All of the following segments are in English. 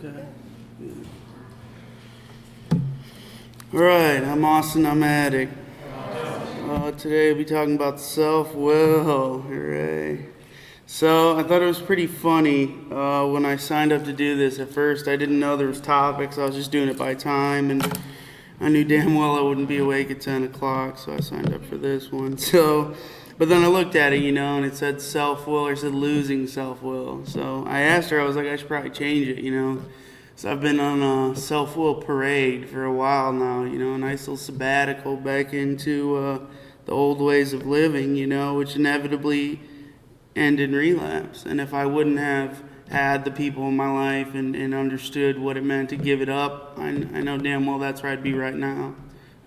Okay. All right, I'm Austin. I'm Addict. Today we'll be talking about self-will. Hooray. So I thought it was pretty funny when I signed up to do this. At first, I didn't know there was topics. I was just doing it by time, and I knew damn well I wouldn't be awake at 10 o'clock, so I signed up for this one. But then I looked at it, and it said self-will, or it said losing self-will. So I asked her, I was like, I should probably change it. So I've been on a self-will parade for a while now, a nice little sabbatical back into the old ways of living, which inevitably end in relapse. And if I wouldn't have had the people in my life and understood what it meant to give it up, I know damn well that's where I'd be right now.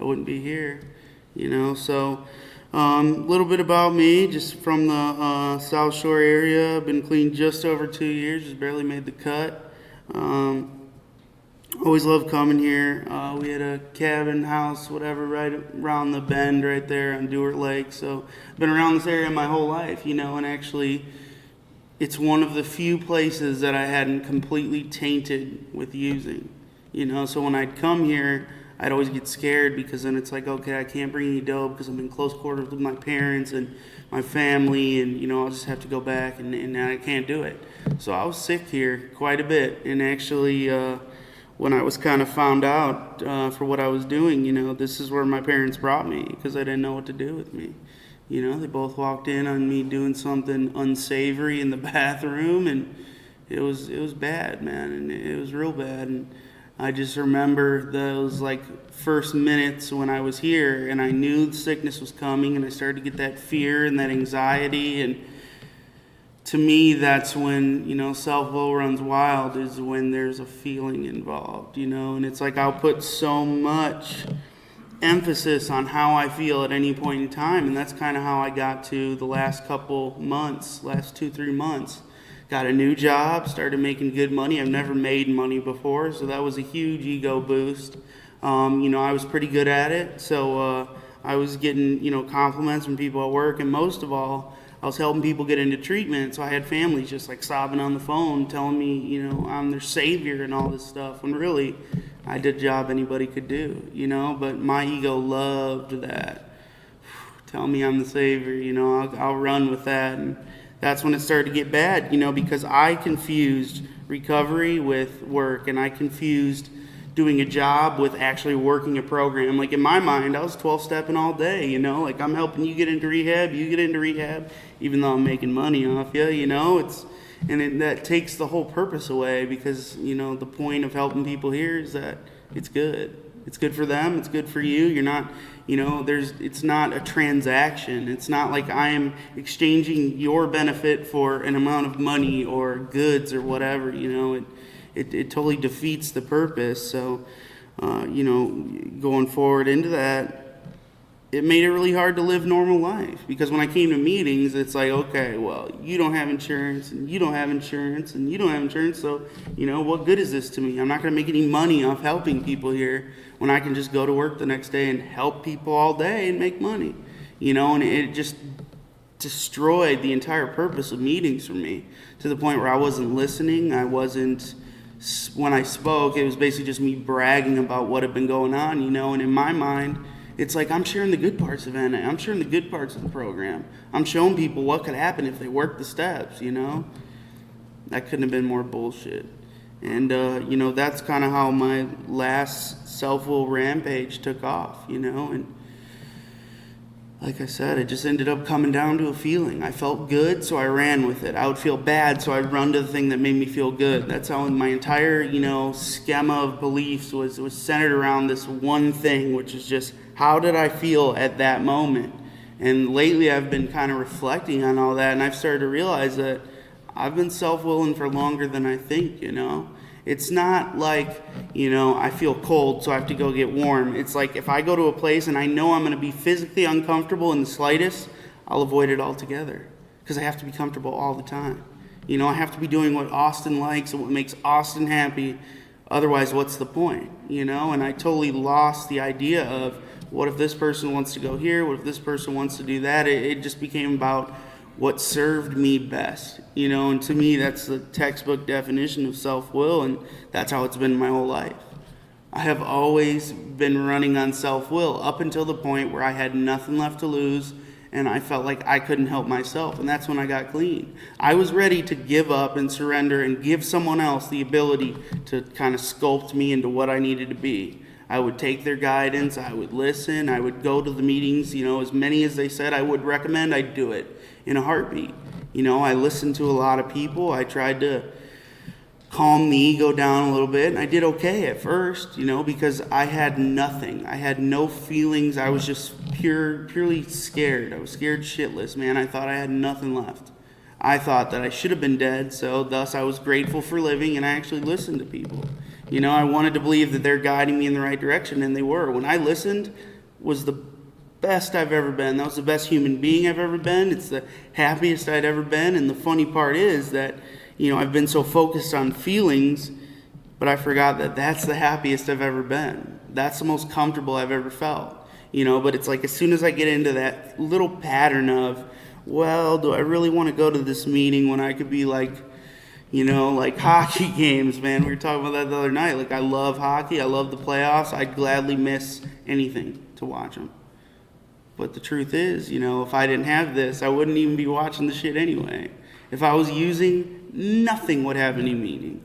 I wouldn't be here, So a little bit about me, just from the South Shore area. I've been clean just over 2 years, just barely made the cut. Always loved coming here. We had a cabin house, whatever, right around the bend right there on Dewart Lake. So I've been around this area my whole life, and actually it's one of the few places that I hadn't completely tainted with using, So when I'd come here, I'd always get scared because then it's like, okay, I can't bring any dough because I'm in close quarters with my parents and my family, and I'll just have to go back and I can't do it. So I was sick here quite a bit, and actually when I was kind of found out for what I was doing, this is where my parents brought me because I didn't know what to do with me. They both walked in on me doing something unsavory in the bathroom, and it was bad, man, and it was real bad. And I just remember those first minutes when I was here, and I knew the sickness was coming, and I started to get that fear and that anxiety. And to me, that's when, self-will runs wild, is when there's a feeling involved, and it's like I'll put so much emphasis on how I feel at any point in time, and that's kind of how I got to the last couple months, last 2-3 months. Got a new job, started making good money. I've never made money before, so that was a huge ego boost. I was pretty good at it, so I was getting, compliments from people at work, and most of all, I was helping people get into treatment, so I had families just sobbing on the phone, telling me, I'm their savior and all this stuff, when really, I did a job anybody could do, but my ego loved that. Tell me I'm the savior, I'll run with that, and that's when it started to get bad, because I confused recovery with work, and I confused doing a job with actually working a program. In my mind, I was 12-stepping all day, I'm helping you get into rehab, even though I'm making money off you, that takes the whole purpose away, because, the point of helping people here is that it's good. It's good for them, it's good for you. You're not, it's not a transaction. It's not like I am exchanging your benefit for an amount of money or goods or whatever, It totally defeats the purpose. So, going forward into that, it made it really hard to live normal life, because when I came to meetings, it's like, okay, well, you don't have insurance, and you don't have insurance, and you don't have insurance, so, what good is this to me? I'm not going to make any money off helping people here when I can just go to work the next day and help people all day and make money, and it just destroyed the entire purpose of meetings for me, to the point where I wasn't listening. When I spoke, it was basically just me bragging about what had been going on, and in my mind, it's like I'm sharing the good parts of NA. I'm sharing the good parts of the program. I'm showing people what could happen if they work the steps, That couldn't have been more bullshit. And, that's kind of how my last self-will rampage took off, and like I said, it just ended up coming down to a feeling. I felt good, so I ran with it. I would feel bad, so I'd run to the thing that made me feel good. That's how my entire, schema of beliefs was centered around this one thing, which is just, how did I feel at that moment? And lately I've been kind of reflecting on all that, and I've started to realize that I've been self-willing for longer than I think, It's not like, I feel cold, so I have to go get warm. It's like if I go to a place and I know I'm going to be physically uncomfortable in the slightest, I'll avoid it altogether, because I have to be comfortable all the time. I have to be doing what Austin likes and what makes Austin happy. Otherwise, what's the point? And I totally lost the idea of, what if this person wants to go here? What if this person wants to do that? It just became about what served me best, and to me, that's the textbook definition of self-will, and that's how it's been my whole life. I have always been running on self-will up until the point where I had nothing left to lose and I felt like I couldn't help myself, and that's when I got clean. I was ready to give up and surrender and give someone else the ability to kind of sculpt me into what I needed to be. I would take their guidance, I would listen, I would go to the meetings, as many as they said I would recommend, I'd do it in a heartbeat. I listened to a lot of people. I tried to calm the ego down a little bit, and I did okay at first, because I had nothing. I had no feelings. I was just purely scared. I was scared shitless, man. I thought I had nothing left. I thought that I should have been dead, so thus I was grateful for living, and I actually listened to people. I wanted to believe that they're guiding me in the right direction, and they were. When I listened, was the best I've ever been. That was the best human being I've ever been. It's the happiest I'd ever been, and the funny part is that I've been so focused on feelings, but I forgot that that's the happiest I've ever been. That's the most comfortable I've ever felt. But it's like as soon as I get into that little pattern of, well, do I really want to go to this meeting when I could be like hockey games, man. We were talking about that the other night. Like, I love hockey. I love the playoffs. I'd gladly miss anything to watch them. But the truth is, if I didn't have this, I wouldn't even be watching the shit anyway. If I was using, nothing would have any meaning.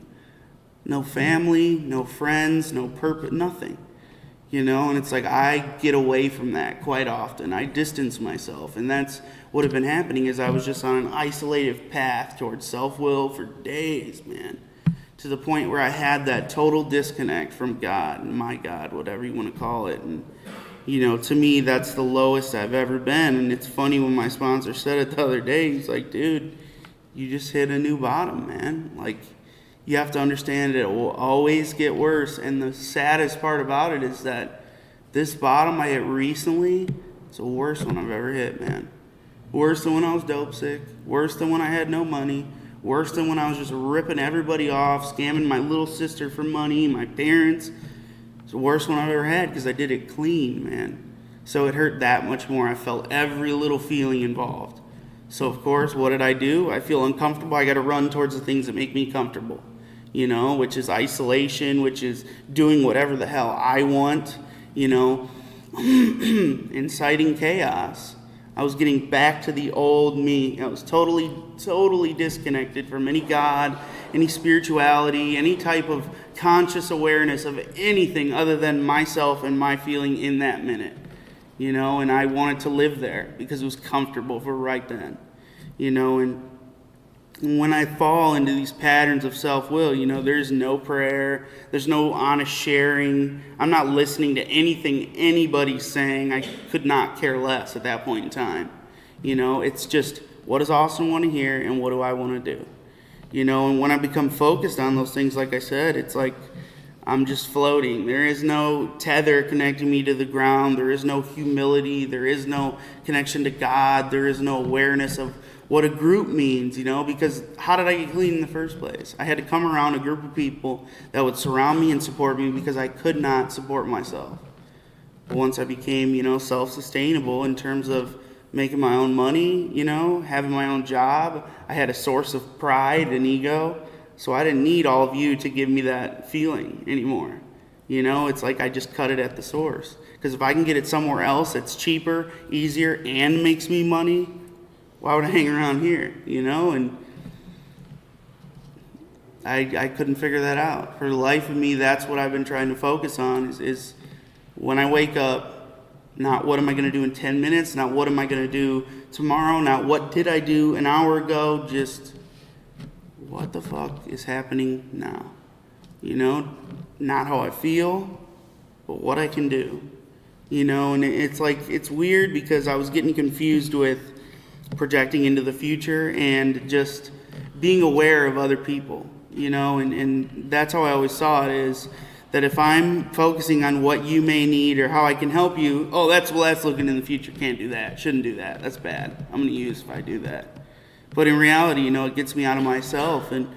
No family, no friends, no purpose, nothing. And it's like I get away from that quite often. I distance myself, and that's what had been happening is I was just on an isolative path towards self-will for days, man, to the point where I had that total disconnect from God, and my God, whatever you want to call it. And to me, that's the lowest I've ever been. And it's funny when my sponsor said it the other day, he's like, dude, you just hit a new bottom, man. Like, you have to understand it will always get worse. And the saddest part about it is that this bottom I hit recently is the worst one I've ever hit, man. Worse than when I was dope sick. Worse than when I had no money. Worse than when I was just ripping everybody off, scamming my little sister for money, my parents. It's the worst one I've ever had because I did it clean, man. So it hurt that much more. I felt every little feeling involved. So, of course, what did I do? I feel uncomfortable. I got to run towards the things that make me comfortable, which is isolation, which is doing whatever the hell I want, inciting chaos. I was getting back to the old me. I was totally disconnected from any God, any spirituality, any type of conscious awareness of anything other than myself and my feeling in that minute. And I wanted to live there because it was comfortable for right then, and when I fall into these patterns of self-will, there's no prayer, there's no honest sharing. I'm not listening to anything anybody's saying. I could not care less at that point in time. It's just, what does Austin want to hear and what do I want to do? And when I become focused on those things, like I said, it's like, I'm just floating. There is no tether connecting me to the ground. There is no humility. There is no connection to God. There is no awareness of what a group means, because how did I get clean in the first place? I had to come around a group of people that would surround me and support me because I could not support myself. But once I became, self-sustainable in terms of making my own money, having my own job, I had a source of pride and ego. So I didn't need all of you to give me that feeling anymore. It's like I just cut it at the source. Because if I can get it somewhere else that's cheaper, easier, and makes me money, why would I hang around here? And I couldn't figure that out. For the life of me, that's what I've been trying to focus on is when I wake up, not what am I going to do in 10 minutes, not what am I going to do tomorrow, not what did I do an hour ago, just what the fuck is happening now? Not how I feel, but what I can do. And it's like, it's weird because I was getting confused with projecting into the future and just being aware of other people, and that's how I always saw it is that if I'm focusing on what you may need or how I can help you, that's looking in the future. Can't do that. Shouldn't do that. That's bad. I'm going to use if I do that. But in reality, it gets me out of myself. And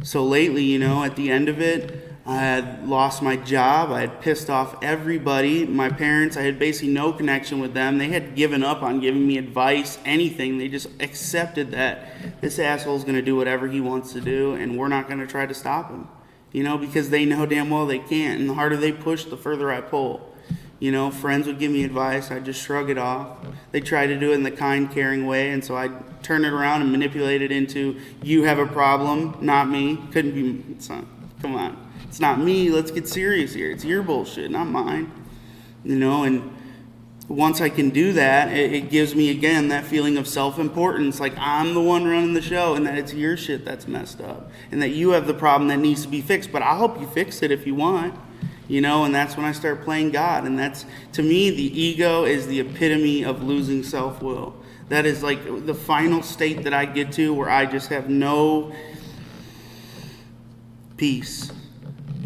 So lately, you know, at the end of it, I had lost my job. I had pissed off everybody. My parents, I had basically no connection with them. They had given up on giving me advice, anything. They just accepted that this asshole's going to do whatever he wants to do, and we're not going to try to stop him. You know, because they know damn well they can't. And the harder they push, the further I pull. You know, friends would give me advice. I'd just shrug it off. They tried to do it in the kind, caring way, and so I'd turn it around and manipulate it into, you have a problem, not me. Couldn't be, come on. It's not me. Let's get serious here. It's your bullshit, not mine. You know, and once I can do that, it gives me, again, that feeling of self-importance. Like I'm the one running the show and that it's your shit that's messed up. And that you have the problem that needs to be fixed. But I'll help you fix it if you want. You know, and that's when I start playing God. And that's, to me, the ego is the epitome of losing self-will. That is like the final state that I get to where I just have no peace.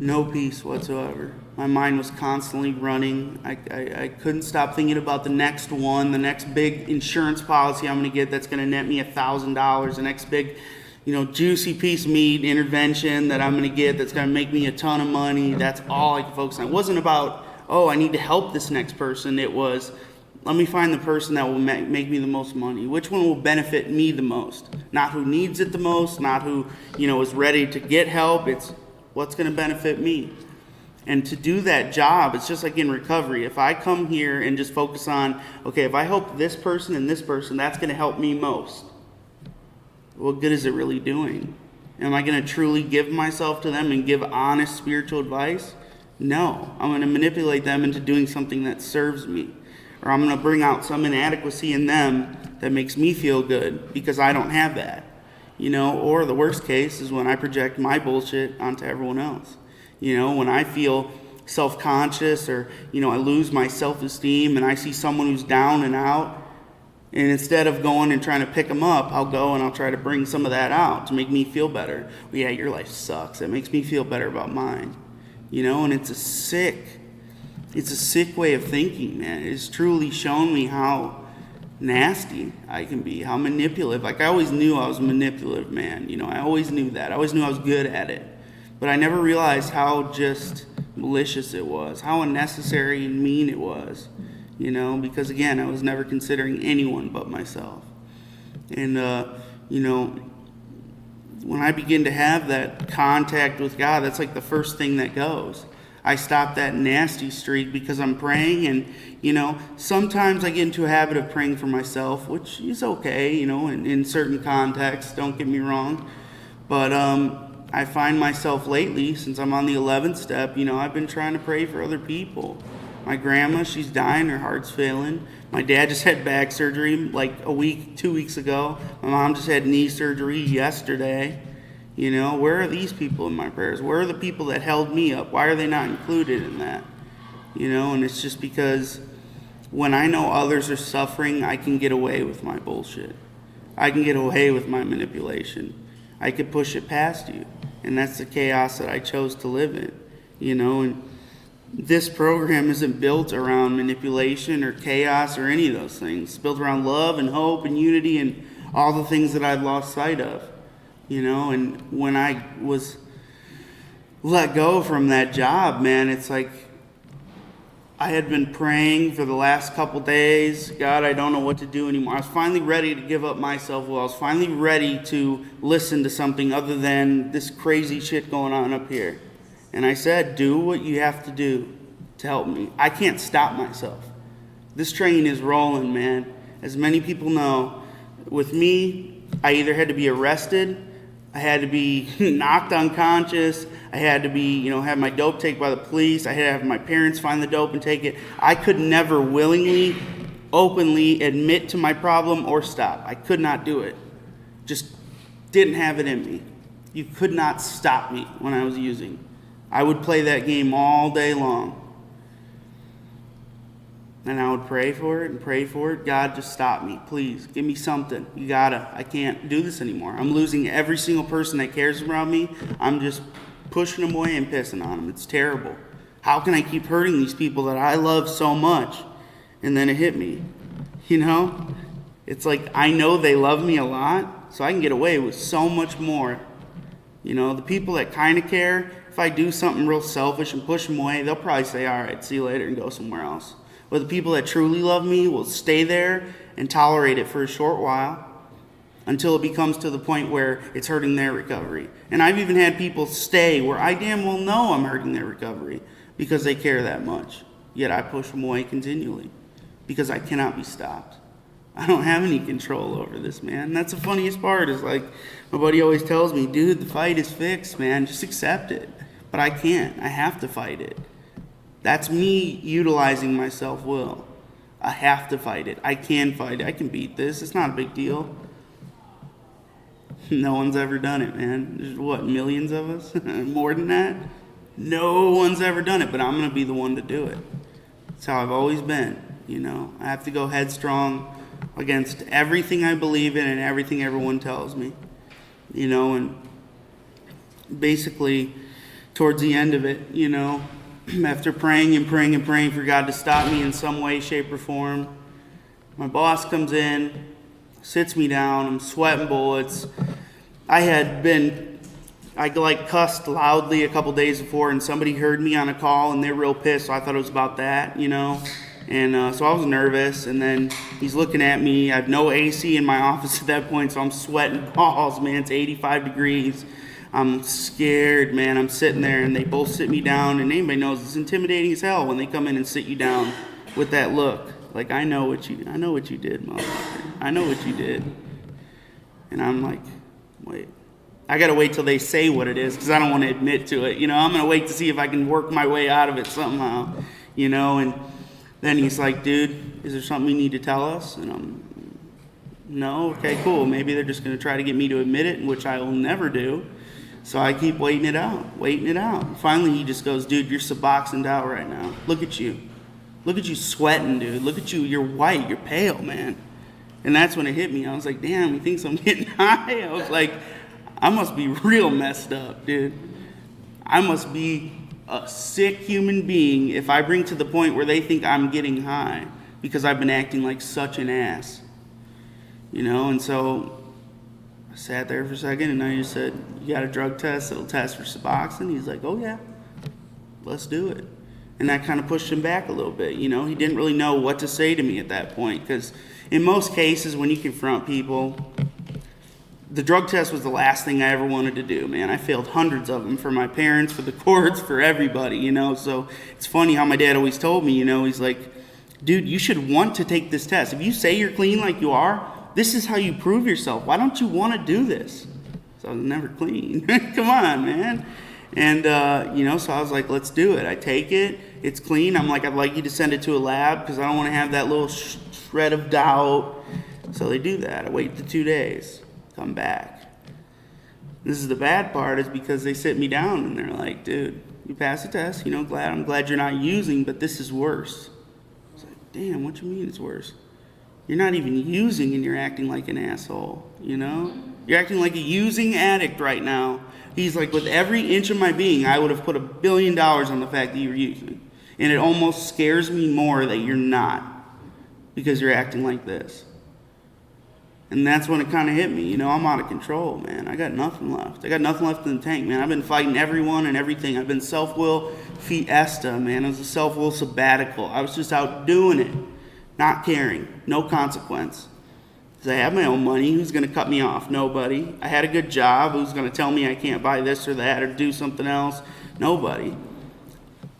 No peace whatsoever. My mind was constantly running. I couldn't stop thinking about the next one, the next big insurance policy I'm going to get that's going to net me $1,000, the next big, you know, juicy piece of meat intervention that I'm going to get that's going to make me a ton of money. That's all I could focus on. It wasn't about, oh, I need to help this next person. It was, let me find the person that will make me the most money. Which one will benefit me the most? Not who needs it the most, not who, you know, is ready to get help. It's what's going to benefit me. And to do that job, it's just like in recovery. If I come here and just focus on, okay, if I help this person and this person, that's going to help me most. What good is it really doing? Am I going to truly give myself to them and give honest spiritual advice? No. I'm going to manipulate them into doing something that serves me. Or I'm going to bring out some inadequacy in them that makes me feel good because I don't have that. You know, or the worst case is when I project my bullshit onto everyone else. You know, when I feel self-conscious or, you know, I lose my self-esteem and I see someone who's down and out, and instead of going and trying to pick them up, I'll go and I'll try to bring some of that out to make me feel better. Well, yeah, your life sucks. It makes me feel better about mine. You know, and it's a sick way of thinking, man. It's truly shown me how nasty I can be, how manipulative. Like I always knew I was a manipulative man, you know, I always knew that. I always knew I was good at it. But I never realized how just malicious it was, how unnecessary and mean it was, you know, because again, I was never considering anyone but myself. And, you know, when I begin to have that contact with God, that's like the first thing that goes. I stop that nasty streak because I'm praying, and, you know, sometimes I get into a habit of praying for myself, which is okay, you know, in certain contexts, don't get me wrong. But I find myself lately, since I'm on the 11th step, you know, I've been trying to pray for other people. My grandma, she's dying, her heart's failing. My dad just had back surgery like 2 weeks ago. My mom just had knee surgery yesterday. You know, where are these people in my prayers? Where are the people that held me up? Why are they not included in that? You know, and it's just because when I know others are suffering, I can get away with my bullshit. I can get away with my manipulation. I could push it past you. And that's the chaos that I chose to live in. You know, and this program isn't built around manipulation or chaos or any of those things. It's built around love and hope and unity and all the things that I've lost sight of. You know, and when I was let go from that job, man, it's like I had been praying for the last couple days. God, I don't know what to do anymore. I was finally ready to give up my self-will. I was finally ready to listen to something other than this crazy shit going on up here. And I said, do what you have to do to help me. I can't stop myself. This train is rolling, man. As many people know, with me, I either had to be arrested, I had to be knocked unconscious. I had to be, you know, have my dope taken by the police. I had to have my parents find the dope and take it. I could never willingly, openly admit to my problem or stop. I could not do it. Just didn't have it in me. You could not stop me when I was using. I would play that game all day long. And I would pray for it and pray for it. God, just stop me. Please, give me something. You gotta. I can't do this anymore. I'm losing every single person that cares about me. I'm just pushing them away and pissing on them. It's terrible. How can I keep hurting these people that I love so much? And then it hit me. You know? It's like I know they love me a lot, so I can get away with so much more You know, the people that kind of care, if I do something real selfish and push them away, they'll probably say, all right, see you later, and go somewhere else. But the people that truly love me will stay there and tolerate it for a short while until it becomes to the point where it's hurting their recovery. And I've even had people stay where I damn well know I'm hurting their recovery because they care that much. Yet I push them away continually because I cannot be stopped. I don't have any control over this, man. And that's the funniest part is like, my buddy always tells me, dude, the fight is fixed, man. Just accept it. But I can't. I have to fight it. That's me utilizing my self-will. I have to fight it. I can fight it. I can beat this. It's not a big deal. No one's ever done it, man. There's what, millions of us? More than that? No one's ever done it, but I'm going to be the one to do it. That's how I've always been, you know. I have to go headstrong against everything I believe in and everything everyone tells me, you know. And basically, towards the end of it, you know, after praying and praying and praying for God to stop me in some way, shape, or form, my boss comes in, sits me down, I'm sweating bullets. I cussed loudly a couple days before, and somebody heard me on a call, and they're real pissed, so I thought it was about that, you know. And so I was nervous, and then he's looking at me. I have no AC in my office at that point, so I'm sweating balls, man. It's 85 degrees. I'm scared, man. I'm sitting there, and they both sit me down, and anybody knows it's intimidating as hell when they come in and sit you down with that look. Like, I know what you did, motherfucker. I know what you did. And I'm like, wait. I got to wait till they say what it is because I don't want to admit to it. You know, I'm going to wait to see if I can work my way out of it somehow, you know. And then he's like, dude, is there something you need to tell us? And I'm, no, okay, cool. Maybe they're just going to try to get me to admit it, which I will never do. So I keep waiting it out. And finally he just goes, dude, you're suboxoned out right now. Look at you. Look at you sweating, dude. Look at you. You're white. You're pale, man. And that's when it hit me. I was like, damn, he thinks I'm getting high? I was like, I must be real messed up, dude. I must be a sick human being if I bring to the point where they think I'm getting high because I've been acting like such an ass. You know, and so I sat there for a second and I just said, you got a drug test that'll test for Suboxone? He's like, oh yeah, let's do it. And that kind of pushed him back a little bit. You know, he didn't really know what to say to me at that point because in most cases when you confront people, the drug test was the last thing I ever wanted to do, man. I failed hundreds of them for my parents, for the courts, for everybody, you know. So it's funny how my dad always told me, you know, he's like, dude, you should want to take this test. If you say you're clean like you are, this is how you prove yourself. Why don't you want to do this? So I was never clean. Come on, man. And, you know, so I was like, let's do it. I take it. It's clean. I'm like, I'd like you to send it to a lab because I don't want to have that little shred of doubt. So they do that. I wait the 2 days. Come back. This is the bad part is because they sit me down and they're like, dude, you passed the test, you know, I'm glad you're not using, but this is worse. I was like, damn, what you mean it's worse? You're not even using and you're acting like an asshole, you know? You're acting like a using addict right now. He's like, with every inch of my being, I would have put $1 billion on the fact that you're using. And it almost scares me more that you're not because you're acting like this. And that's when it kind of hit me. You know, I'm out of control, man. I got nothing left. I got nothing left in the tank, man. I've been fighting everyone and everything. I've been self-will fiesta, man. It was a self-will sabbatical. I was just out doing it, not caring, no consequence. Because I have my own money. Who's going to cut me off? Nobody. I had a good job. Who's going to tell me I can't buy this or that or do something else? Nobody.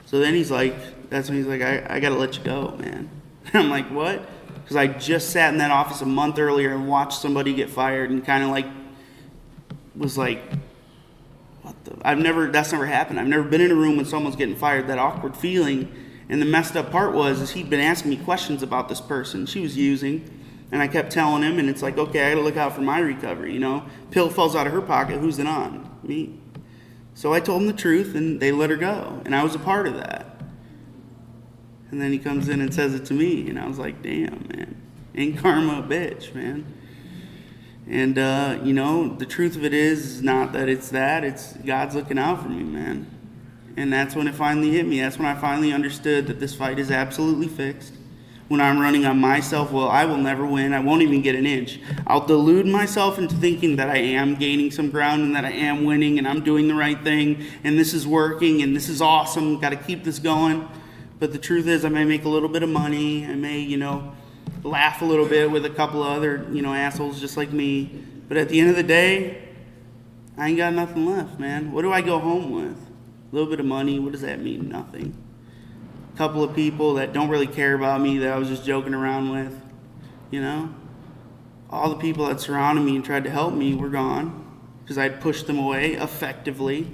So then he's like, that's when he's like, I got to let you go, man. I'm like, what? Because I just sat in that office a month earlier and watched somebody get fired and kind of like, was like, what the, that's never happened. I've never been in a room when someone's getting fired, that awkward feeling. And the messed up part is he'd been asking me questions about this person she was using. And I kept telling him, and it's like, okay, I got to look out for my recovery, you know. Pill falls out of her pocket, who's it on? Me. So I told him the truth, and they let her go. And I was a part of that. And then he comes in and says it to me, and I was like, damn, man. Ain't karma a bitch, man. And, you know, the truth of it is not that, it's God's looking out for me, man. And that's when it finally hit me. That's when I finally understood that this fight is absolutely fixed. when I'm running on my self-will, I will never win. I won't even get an inch. I'll delude myself into thinking that I am gaining some ground and that I am winning and I'm doing the right thing and this is working and this is awesome. Got to keep this going. But the truth is, I may make a little bit of money. I may, laugh a little bit with a couple of other, assholes just like me. But at the end of the day, I ain't got nothing left, man. What do I go home with? A little bit of money. What does that mean? Nothing. A couple of people that don't really care about me that I was just joking around with, All the people that surrounded me and tried to help me were gone because I'd pushed them away effectively.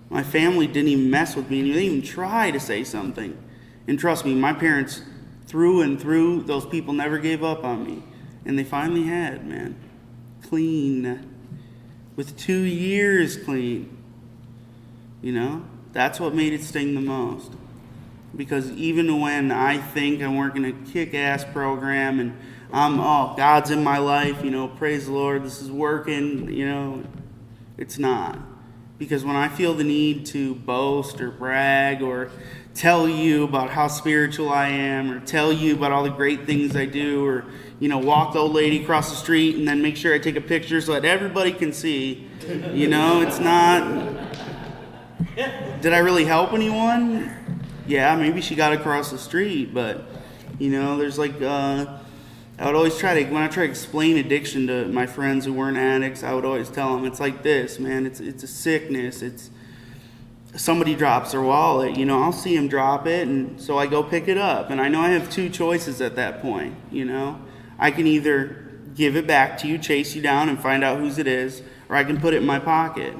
My family didn't even mess with me, and they didn't even try to say something. And trust me, my parents, through and through, those people never gave up on me. And they finally had, man. Clean. With 2 years clean. That's what made it sting the most. Because even when I think I'm working a kick-ass program and God's in my life, praise the Lord, this is working, it's not. Because when I feel the need to boast or brag or tell you about how spiritual I am or tell you about all the great things I do or, walk the old lady across the street and then make sure I take a picture so that everybody can see, it's not... Did I really help anyone? Yeah, maybe she got across the street, but, there's I would always when I try to explain addiction to my friends who weren't addicts, I would always tell them, it's like this, man, it's a sickness, somebody drops their wallet, I'll see them drop it, and so I go pick it up, and I know I have two choices at that point, I can either give it back to you, chase you down, and find out whose it is, or I can put it in my pocket.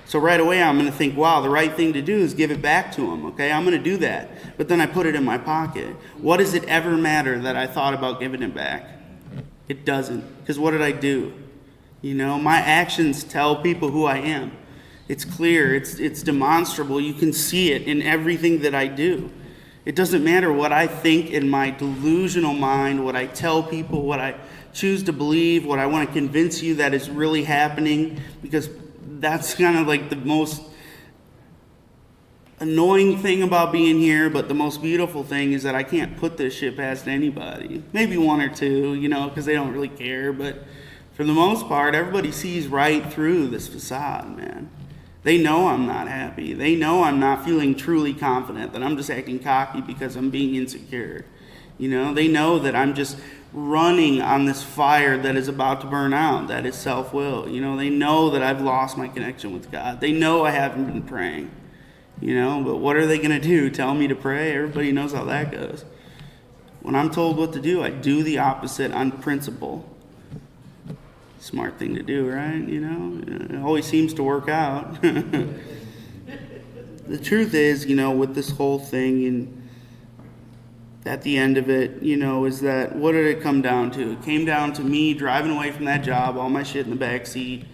So right away I'm going to think, wow, the right thing to do is give it back to him, okay? I'm going to do that. But then I put it in my pocket. What does it ever matter that I thought about giving it back? It doesn't. Because what did I do? My actions tell people who I am. It's clear. It's demonstrable. You can see it in everything that I do. It doesn't matter what I think in my delusional mind, what I tell people, what I choose to believe, what I want to convince you that is really happening, because that's kind of like the most annoying thing about being here, but the most beautiful thing is that I can't put this shit past anybody. Maybe one or two, because they don't really care, but for the most part, everybody sees right through this facade, man. They know I'm not happy. They know I'm not feeling truly confident, that I'm just acting cocky because I'm being insecure. They know that I'm just running on this fire that is about to burn out, that is self-will. They know that I've lost my connection with God. They know I haven't been praying, but what are they going to do? Tell me to pray? Everybody knows how that goes. When I'm told what to do, I do the opposite on principle. Smart thing to do, right? It always seems to work out. The truth is, with this whole thing, and at the end of it, is that, what did it come down to? It came down to me driving away from that job, all my shit in the back seat,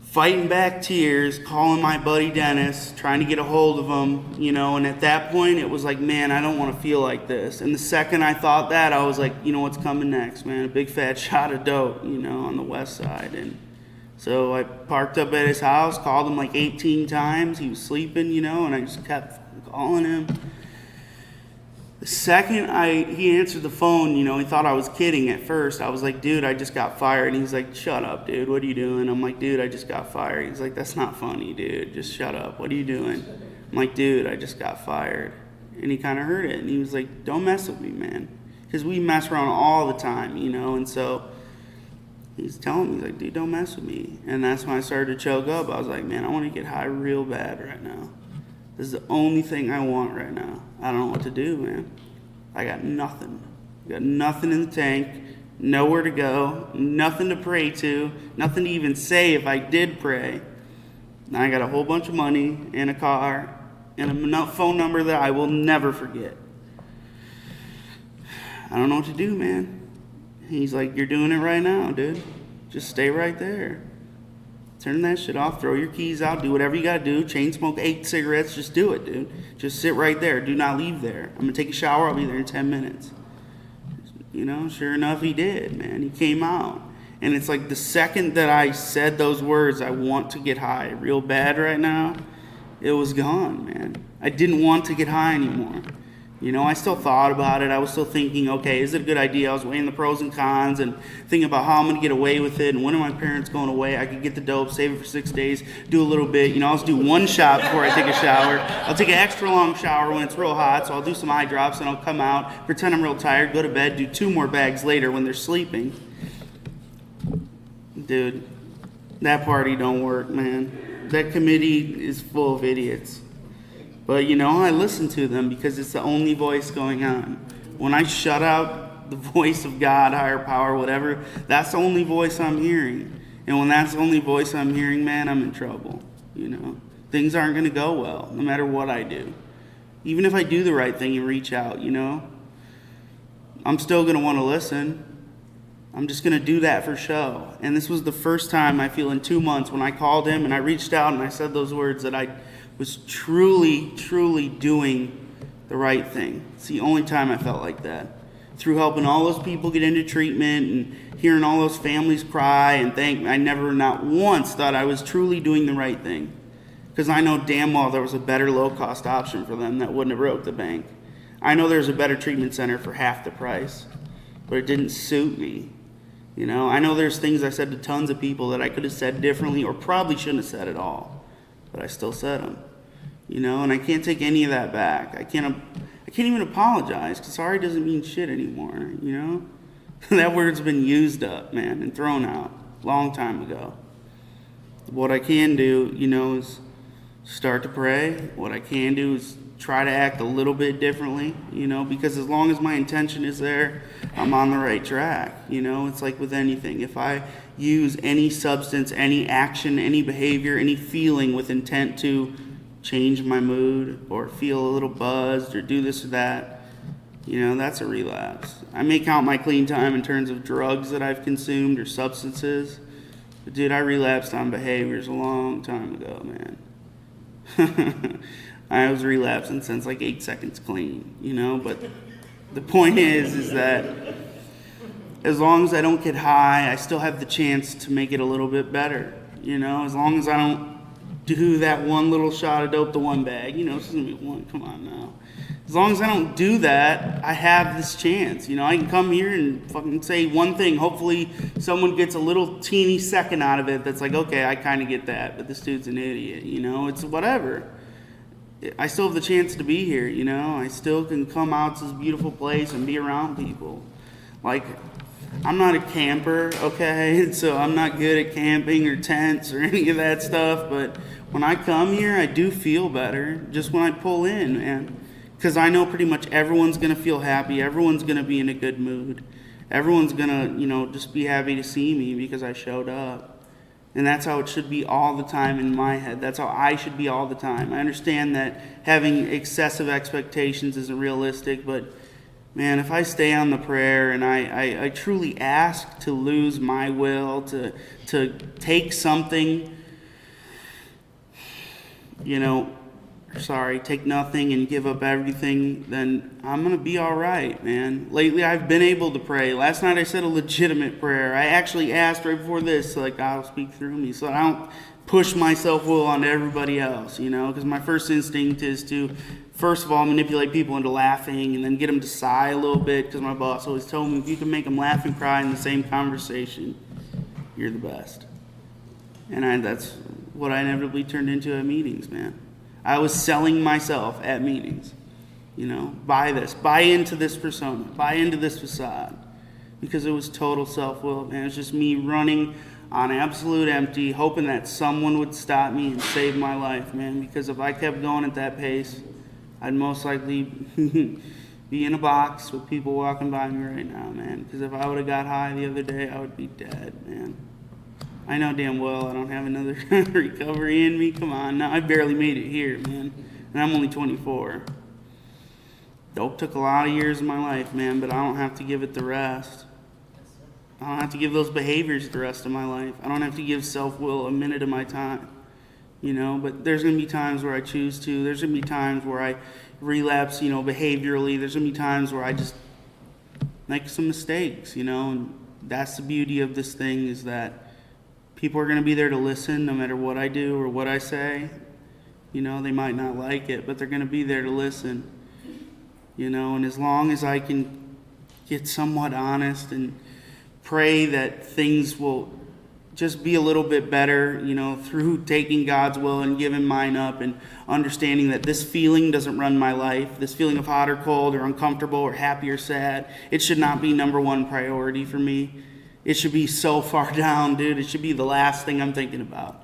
fighting back tears, calling my buddy Dennis, trying to get a hold of him, and at that point, it was like, man, I don't want to feel like this. And the second I thought that, I was like, what's coming next, man? A big fat shot of dope, on the west side. And so I parked up at his house, called him like 18 times. He was sleeping, and I just kept calling him. The second he answered the phone, he thought I was kidding at first. I was like, dude, I just got fired. And he's like, shut up, dude. What are you doing? I'm like, dude, I just got fired. He's like, that's not funny, dude. Just shut up. What are you doing? I'm like, dude, I just got fired. And he kind of heard it. And he was like, don't mess with me, man. Because we mess around all the time, And so he's telling me, he's like, dude, don't mess with me. And that's when I started to choke up. I was like, man, I want to get high real bad right now. This is the only thing I want right now. I don't know what to do, man. I got nothing. Got nothing in the tank, nowhere to go, nothing to pray to, nothing to even say if I did pray. And I got a whole bunch of money and a car and a phone number that I will never forget. I don't know what to do, man. He's like, you're doing it right now, dude. Just stay right there. Turn that shit off, throw your keys out, do whatever you gotta do, chain smoke 8 cigarettes, just do it, dude. Just sit right there, do not leave there. I'm gonna take a shower, I'll be there in 10 minutes. Sure enough, he did, man. He came out. And it's like the second that I said those words, I want to get high real bad right now, it was gone, man. I didn't want to get high anymore. I still thought about it. I was still thinking, okay, is it a good idea? I was weighing the pros and cons and thinking about how I'm going to get away with it. And when are my parents going away? I could get the dope, save it for 6 days, do a little bit. I'll just do one shot before I take a shower. I'll take an extra long shower when it's real hot, so I'll do some eye drops and I'll come out, pretend I'm real tired, go to bed, do 2 more bags later when they're sleeping. Dude, that party don't work, man. That committee is full of idiots. But I listen to them because it's the only voice going on. When I shut out the voice of God, higher power, whatever, that's the only voice I'm hearing. And when that's the only voice I'm hearing, man, I'm in trouble. Things aren't going to go well, no matter what I do. Even if I do the right thing and reach out, I'm still going to want to listen. I'm just going to do that for show. And this was the first time I feel in 2 months when I called him and I reached out and I said those words that I was truly, truly doing the right thing. It's the only time I felt like that. Through helping all those people get into treatment and hearing all those families cry and I never, not once, thought I was truly doing the right thing. Because I know damn well there was a better low-cost option for them that wouldn't have broke the bank. I know there's a better treatment center for half the price, but it didn't suit me. I know there's things I said to tons of people that I could have said differently or probably shouldn't have said at all. But I still said them, and I can't take any of that back. I can't even apologize because sorry doesn't mean shit anymore, That word's been used up, man, and thrown out a long time ago. What I can do, is start to pray. What I can do is try to act a little bit differently, because as long as my intention is there, I'm on the right track. It's like with anything. If I use any substance, any action, any behavior, any feeling with intent to change my mood or feel a little buzzed or do this or that, that's a relapse. I may count my clean time in terms of drugs that I've consumed or substances, but dude, I relapsed on behaviors a long time ago, man. I was relapsing since like 8 seconds clean, but the point is that as long as I don't get high, I still have the chance to make it a little bit better, as long as I don't do that one little shot of dope to one bag, it's gonna be one, come on now. As long as I don't do that, I have this chance, I can come here and fucking say one thing, hopefully someone gets a little teeny second out of it that's like, okay, I kind of get that, but this dude's an idiot, it's whatever. I still have the chance to be here, I still can come out to this beautiful place and be around people. Like, I'm not a camper, okay? So I'm not good at camping or tents or any of that stuff, but when I come here, I do feel better just when I pull in, man. Because I know pretty much everyone's going to feel happy, everyone's going to be in a good mood. Everyone's going to, just be happy to see me because I showed up. And that's how it should be all the time in my head. That's how I should be all the time. I understand that having excessive expectations isn't realistic, but man, if I stay on the prayer and I truly ask to lose my will, to take something, take nothing and give up everything, then I'm going to be all right, man. Lately, I've been able to pray. Last night, I said a legitimate prayer. I actually asked right before this, so like, God will speak through me, so I don't push my self-will onto everybody else, because my first instinct is to, first of all, manipulate people into laughing and then get them to sigh a little bit, because my boss always told me, if you can make them laugh and cry in the same conversation, you're the best. And that's what I inevitably turned into at meetings, man. I was selling myself at meetings. Buy into this persona, buy into this facade. Because it was total self-will, man. It was just me running on absolute empty, hoping that someone would stop me and save my life, man. Because if I kept going at that pace, I'd most likely be in a box with people walking by me right now, man. Because if I would have got high the other day, I would be dead, man. I know damn well I don't have another recovery in me. Come on, now I barely made it here, man. And I'm only 24. Dope took a lot of years of my life, man, but I don't have to give it the rest. I don't have to give those behaviors the rest of my life. I don't have to give self-will a minute of my time. But there's going to be times where I choose to. There's going to be times where I relapse, behaviorally. There's going to be times where I just make some mistakes, and that's the beauty of this thing is that people are going to be there to listen no matter what I do or what I say. They might not like it, but they're going to be there to listen. and as long as I can get somewhat honest and pray that things will just be a little bit better, through taking God's will and giving mine up and understanding that this feeling doesn't run my life. This feeling of hot or cold or uncomfortable or happy or sad, it should not be number one priority for me. It should be so far down, dude. It should be the last thing I'm thinking about.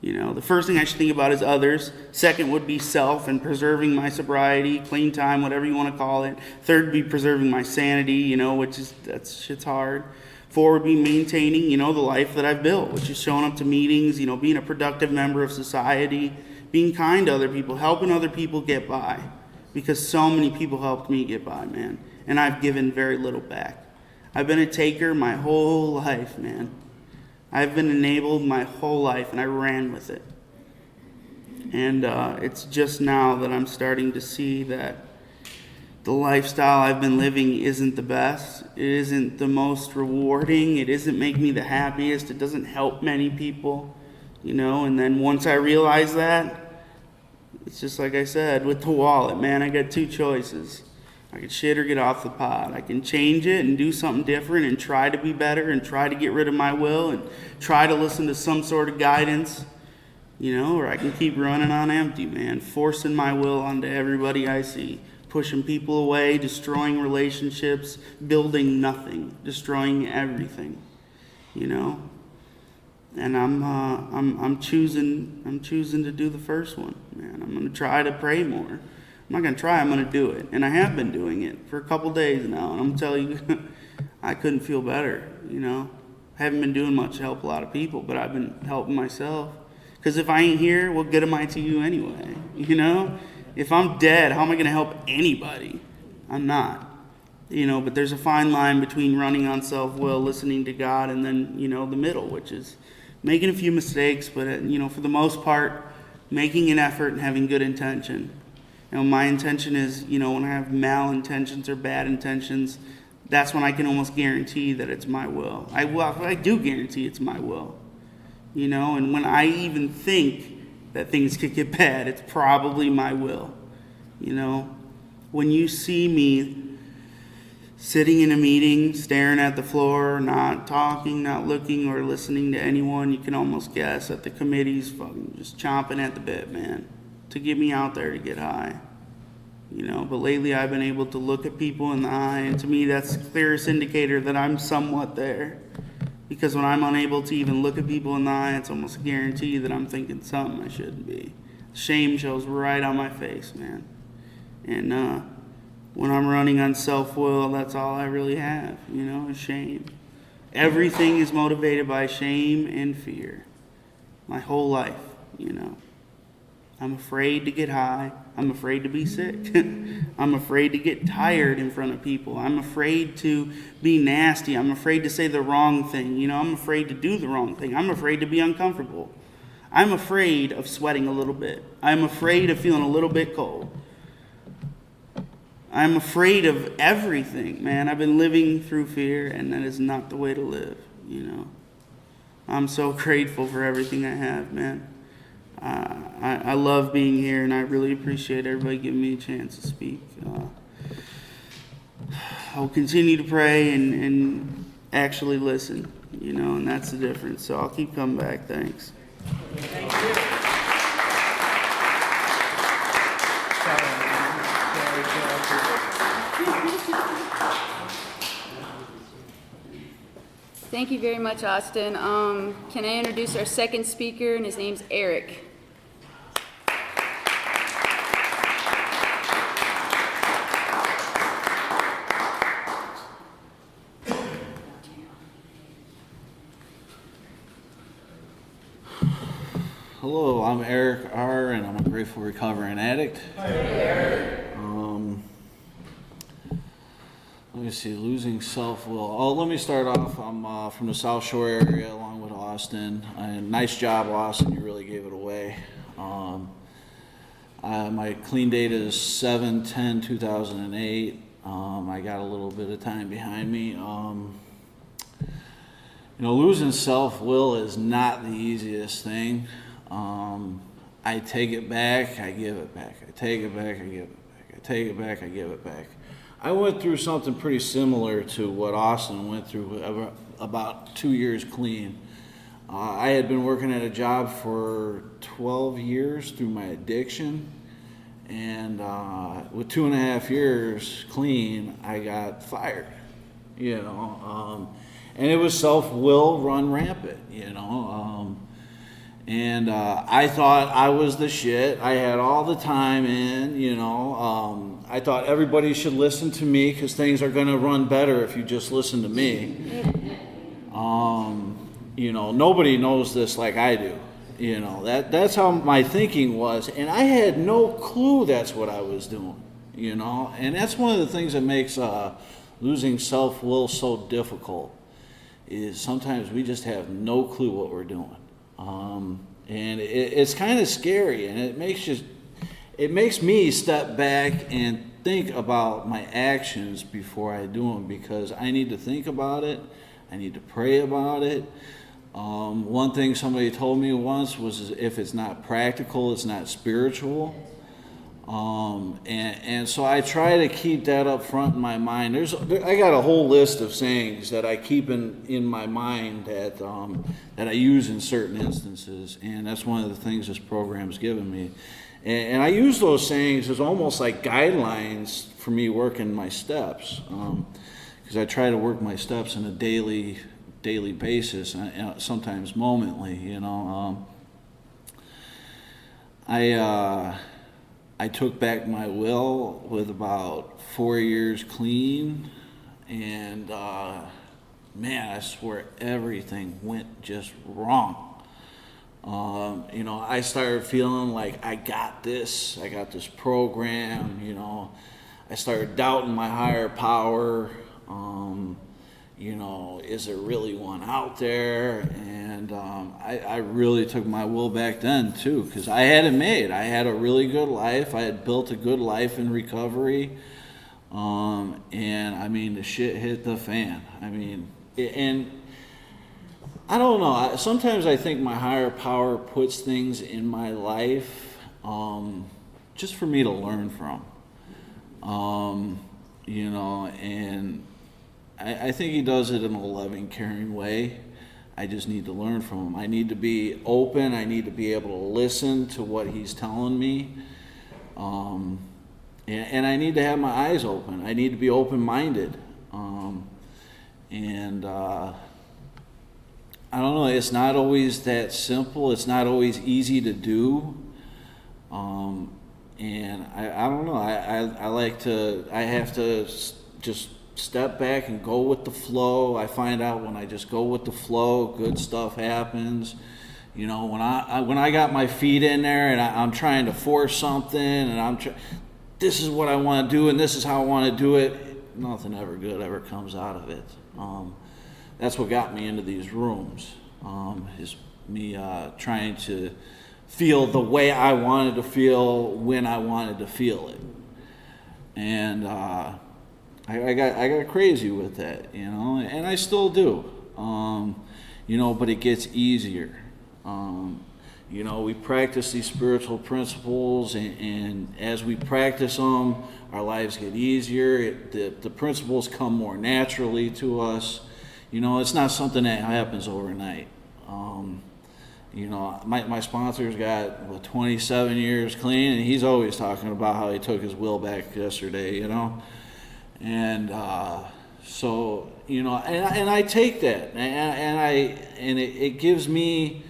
The first thing I should think about is others. Second would be self and preserving my sobriety, clean time, whatever you want to call it. Third would be preserving my sanity, that shit's hard. 4 would be maintaining, the life that I've built, which is showing up to meetings, being a productive member of society, being kind to other people, helping other people get by. Because so many people helped me get by, man. And I've given very little back. I've been a taker my whole life, man. I've been enabled my whole life, and I ran with it. And it's just now that I'm starting to see that the lifestyle I've been living isn't the best. It isn't the most rewarding. It isn't making me the happiest. It doesn't help many people, And then once I realize that, it's just like I said with the wallet, man, I got 2 choices. I can shit or get off the pot. I can change it and do something different and try to be better and try to get rid of my will and try to listen to some sort of guidance, or I can keep running on empty, man, forcing my will onto everybody I see. Pushing people away, destroying relationships, building nothing, destroying everything, And I'm choosing to do the first one, man. I'm gonna try to pray more. I'm not gonna try. I'm gonna do it, and I have been doing it for a couple days now. And I'm telling you, I couldn't feel better. I haven't been doing much to help a lot of people, but I've been helping myself. Because if I ain't here, what good am I to you anyway? If I'm dead, how am I going to help anybody? I'm not. But there's a fine line between running on self-will, listening to God, and then, the middle, which is making a few mistakes, but, for the most part, making an effort and having good intention. My intention is, when I have malintentions or bad intentions, that's when I can almost guarantee that it's my will. I do guarantee it's my will. And when I even think that things could get bad, it's probably my will. When you see me sitting in a meeting, staring at the floor, not talking, not looking or listening to anyone, you can almost guess that the committee's fucking just chomping at the bit, man, to get me out there to get high. But lately I've been able to look at people in the eye, and to me that's the clearest indicator that I'm somewhat there. Because when I'm unable to even look at people in the eye, it's almost a guarantee that I'm thinking something I shouldn't be. Shame shows right on my face, man. And when I'm running on self-will, that's all I really have, is shame. Everything is motivated by shame and fear. My whole life, I'm afraid to get high. I'm afraid to be sick. I'm afraid to get tired in front of people. I'm afraid to be nasty. I'm afraid to say the wrong thing. I'm afraid to do the wrong thing. I'm afraid to be uncomfortable. I'm afraid of sweating a little bit. I'm afraid of feeling a little bit cold. I'm afraid of everything, man. I've been living through fear, and that is not the way to live, I'm so grateful for everything I have, man. I love being here, and I really appreciate everybody giving me a chance to speak. I'll continue to pray and actually listen, and that's the difference. So I'll keep coming back. Thanks. Thank you. Thank you very much, Austin. Can I introduce our second speaker, and his name's Eric. Hello, I'm Eric R., and I'm a grateful recovering addict. Hi, Eric. Let me see, losing self-will. Oh, let me start off. I'm from the South Shore area along with Austin. Nice job, Austin. You really gave it away. My clean date is 7/10/2008. I got a little bit of time behind me. Losing self-will is not the easiest thing. I take it back, I give it back. I take it back, I give it back. I I take it back, I give it back. I went through something pretty similar to what Austin went through, about 2 years clean. I had been working at a job for 12 years through my addiction, and with 2.5 years clean, I got fired, you know, and it was self-will run rampant, you know, and I thought I was the shit. I had all the time in, you know, I thought everybody should listen to me because things are going to run better if you just listen to me. You know, nobody knows this like I do. You know, that's how my thinking was, and I had no clue that's what I was doing, you know, and that's one of the things that makes losing self-will so difficult, is sometimes we just have no clue what we're doing. And it's kind of scary, and it makes me step back and think about my actions before I do them, because I need to think about it, I need to pray about it. One thing somebody told me once was, if it's not practical, it's not spiritual. And so I try to keep that up front in my mind. I got a whole list of sayings that I keep in my mind that I use in certain instances, and that's one of the things this program's given me. And I use those sayings as almost like guidelines for me working my steps, because I try to work my steps on a daily basis, sometimes momently, you know. I took back my will with about 4 years clean, and man, I swear everything went just wrong. You know, I started feeling like I got this program, you know. I started doubting my higher power. You know, is there really one out there? And I really took my will back then too, because I had it made. I had a really good life. I had built a good life in recovery. And I mean, the shit hit the fan. I mean, and I don't know. Sometimes I think my higher power puts things in my life just for me to learn from. You know, and I think he does it in a loving, caring way. I just need to learn from him. I need to be open. I need to be able to listen to what he's telling me. And I need to have my eyes open. I need to be open-minded. I don't know, it's not always that simple. It's not always easy to do. And I don't know, I have to just step back and go with the flow. I find out when I just go with the flow, good stuff happens. You know, when I got my feet in there and I'm trying to force something, and this is what I want to do and this is how I want to do it, nothing ever good ever comes out of it. That's what got me into these rooms, is me trying to feel the way I wanted to feel when I wanted to feel it. And I got crazy with that, you know, and I still do, you know, but it gets easier. You know, we practice these spiritual principles, and as we practice them, our lives get easier. The principles come more naturally to us. You know, it's not something that happens overnight. You know, my sponsor's got 27 years clean, and he's always talking about how he took his will back yesterday, you know. And so, you know, and I take that, and it gives me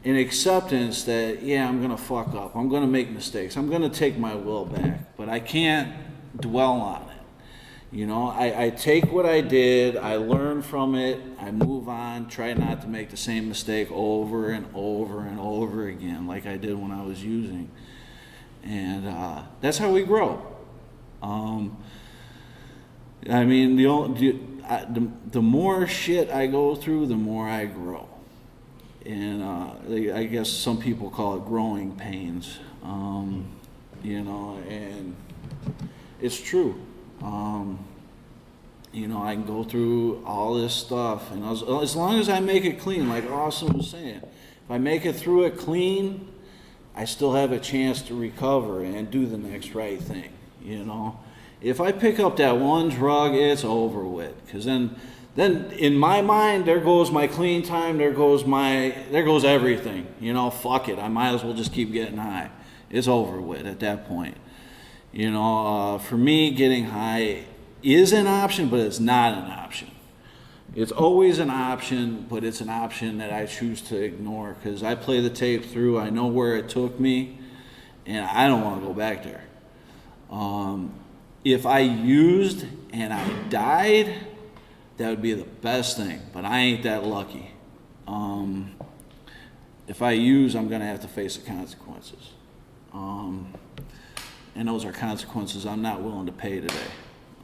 an acceptance that, yeah, I'm gonna fuck up, I'm gonna make mistakes, I'm gonna take my will back, but I can't dwell on it. You know, I take what I did, I learn from it, I move on, try not to make the same mistake over and over and over again like I did when I was using. And that's how we grow. I mean, the more shit I go through, the more I grow. And I guess some people call it growing pains, you know, and it's true. You know, I can go through all this stuff, and as long as I make it clean, like Austin was saying, if I make it through it clean, I still have a chance to recover and do the next right thing. you know. If I pick up that one drug, it's over with. Because then in my mind, there goes my clean time, there goes everything. You know, fuck it, I might as well just keep getting high. It's over with at that point. You know, for me, getting high is an option, but it's not an option. It's always an option, but it's an option that I choose to ignore because I play the tape through, I know where it took me, and I don't want to go back there. If I used and I died, that would be the best thing, but I ain't that lucky. If I use, I'm going to have to face the consequences. And those are consequences I'm not willing to pay today.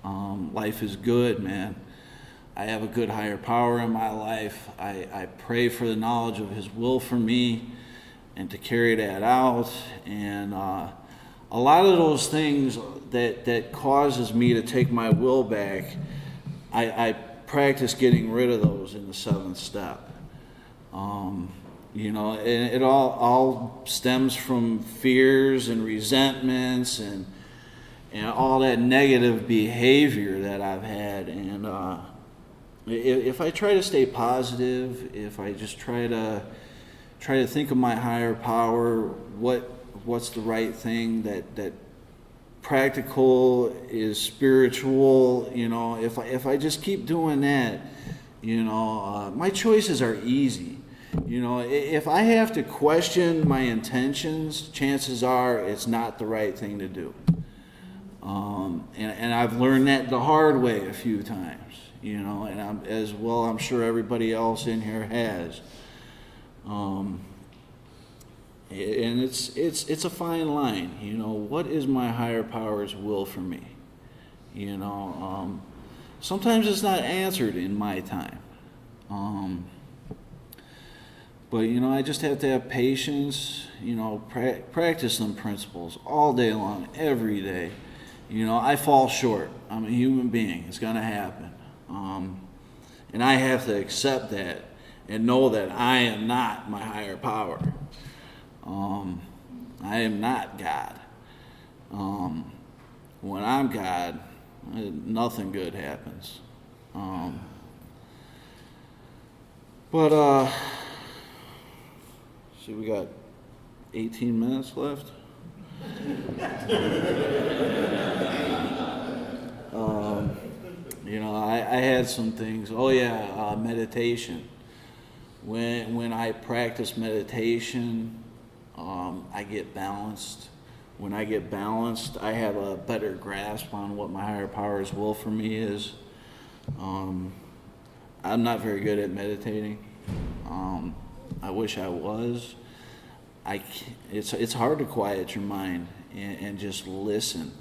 Life is good, man. I have a good higher power in my life. I pray for the knowledge of His will for me and to carry that out. And a lot of those things that causes me to take my will back, I practice getting rid of those in the 7th step. You know, and it all stems from fears and resentments and all that negative behavior that I've had. And if I try to stay positive, if I just try to think of my higher power, what's the right thing, that practical is spiritual, you know, if I just keep doing that, you know, my choices are easy. You know, if I have to question my intentions, chances are it's not the right thing to do. And I've learned that the hard way a few times, you know, and I'm sure everybody else in here has. And it's a fine line, you know. What is my higher power's will for me? You know, sometimes it's not answered in my time. But, you know, I just have to have patience, you know, practice them principles all day long, every day. You know, I fall short. I'm a human being. It's going to happen. And I have to accept that and know that I am not my higher power. I am not God. When I'm God, nothing good happens. See, we got 18 minutes left. You know, I had some things. Oh yeah, meditation. When I practice meditation, I get balanced. When I get balanced, I have a better grasp on what my higher power's will for me is. I'm not very good at meditating. I wish I was. It's hard to quiet your mind and just listen.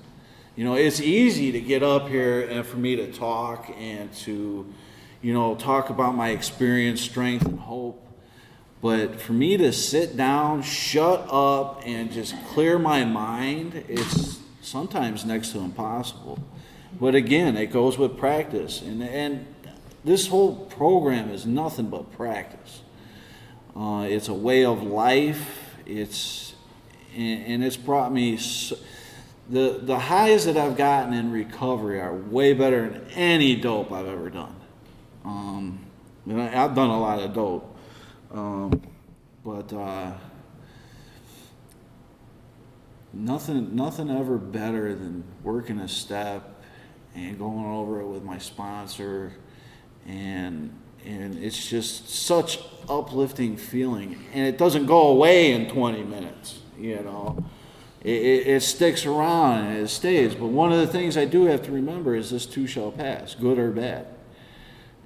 You know, it's easy to get up here and for me to talk and to, you know, talk about my experience, strength, and hope. But for me to sit down, shut up, and just clear my mind, it's sometimes next to impossible. But again, it goes with practice. And this whole program is nothing but practice. It's a way of life. It's brought me the highs that I've gotten in recovery are way better than any dope I've ever done. I've done a lot of dope, but nothing ever better than working a step and going over it with my sponsor, and it's just such uplifting feeling, and it doesn't go away in 20 minutes, you know. It sticks around and it stays. But one of the things I do have to remember is this too shall pass, good or bad.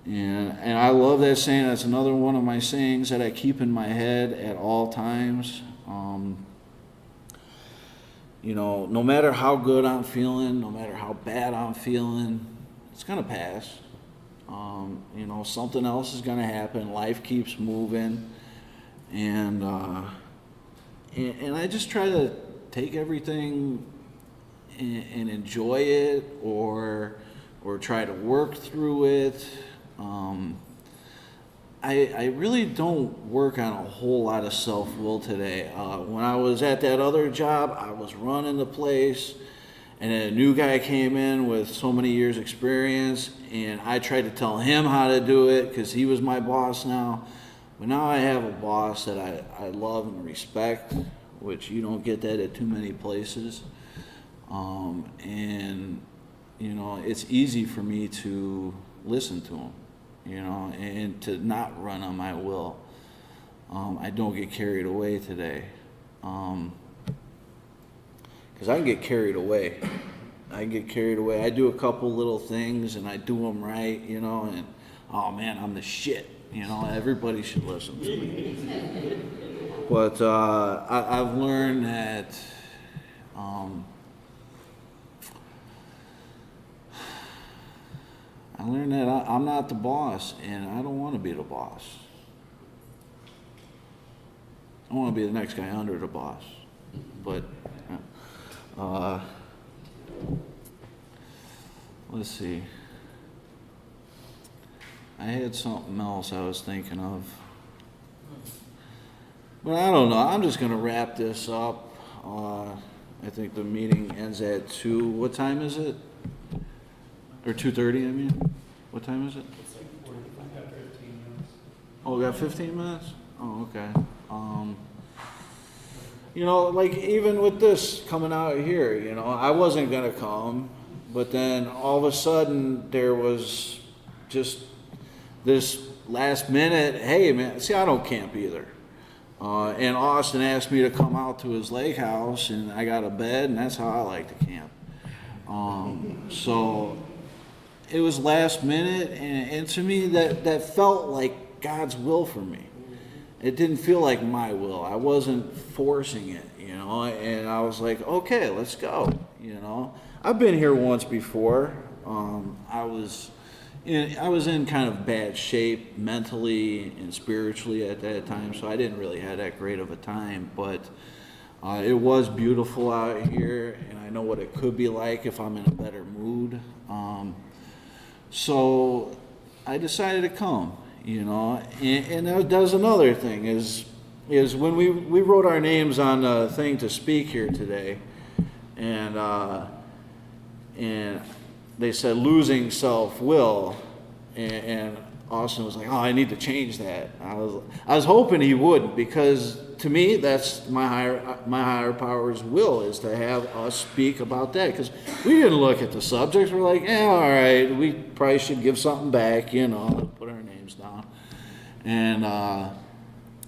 And I love that saying. That's another one of my sayings that I keep in my head at all times. You know, no matter how good I'm feeling, no matter how bad I'm feeling, it's going to pass. You know, something else is going to happen. Life keeps moving. And I just try to take everything and enjoy it, or try to work through it. I really don't work on a whole lot of self-will today. When I was at that other job, I was running the place, And then a new guy came in with so many years experience, and I tried to tell him how to do it because he was my boss now. But now I have a boss that I love and respect, which you don't get that at too many places. And, you know, it's easy for me to listen to him, you know, and to not run on my will. I don't get carried away today. Because I can get carried away. I do a couple little things and I do them right, you know, and oh man, I'm the shit. You know, everybody should listen to me. But I've learned that I'm not the boss, and I don't want to be the boss. I want to be the next guy under the boss. But let's see. I had something else I was thinking of. But I don't know. I'm just going to wrap this up. I think the meeting ends at 2. What time is it? Or 2:30, I mean? What time is it? It's like 40, I got 15 minutes. Oh, we got 15 minutes? Oh, okay. You know, like even with this coming out here, you know, I wasn't going to come, but then all of a sudden there was just this last minute, hey man, see, I don't camp either. And Austin asked me to come out to his lake house, and I got a bed, and that's how I like to camp. So it was last minute, and to me that felt like God's will for me. It didn't feel like my will. I wasn't forcing it, you know, and I was like, okay, let's go, you know. I've been here once before. I was in kind of bad shape mentally and spiritually at that time, so I didn't really have that great of a time, but it was beautiful out here, and I know what it could be like if I'm in a better mood. So I decided to come, you know, and that was another thing is when we wrote our names on the thing to speak here today, and they said losing self-will, and Austin was like, oh, I need to change that. I was hoping he wouldn't, because to me that's my higher power's will, is to have us speak about that, because we didn't look at the subjects. We're like, all right, we probably should give something back, you know, put our names down. And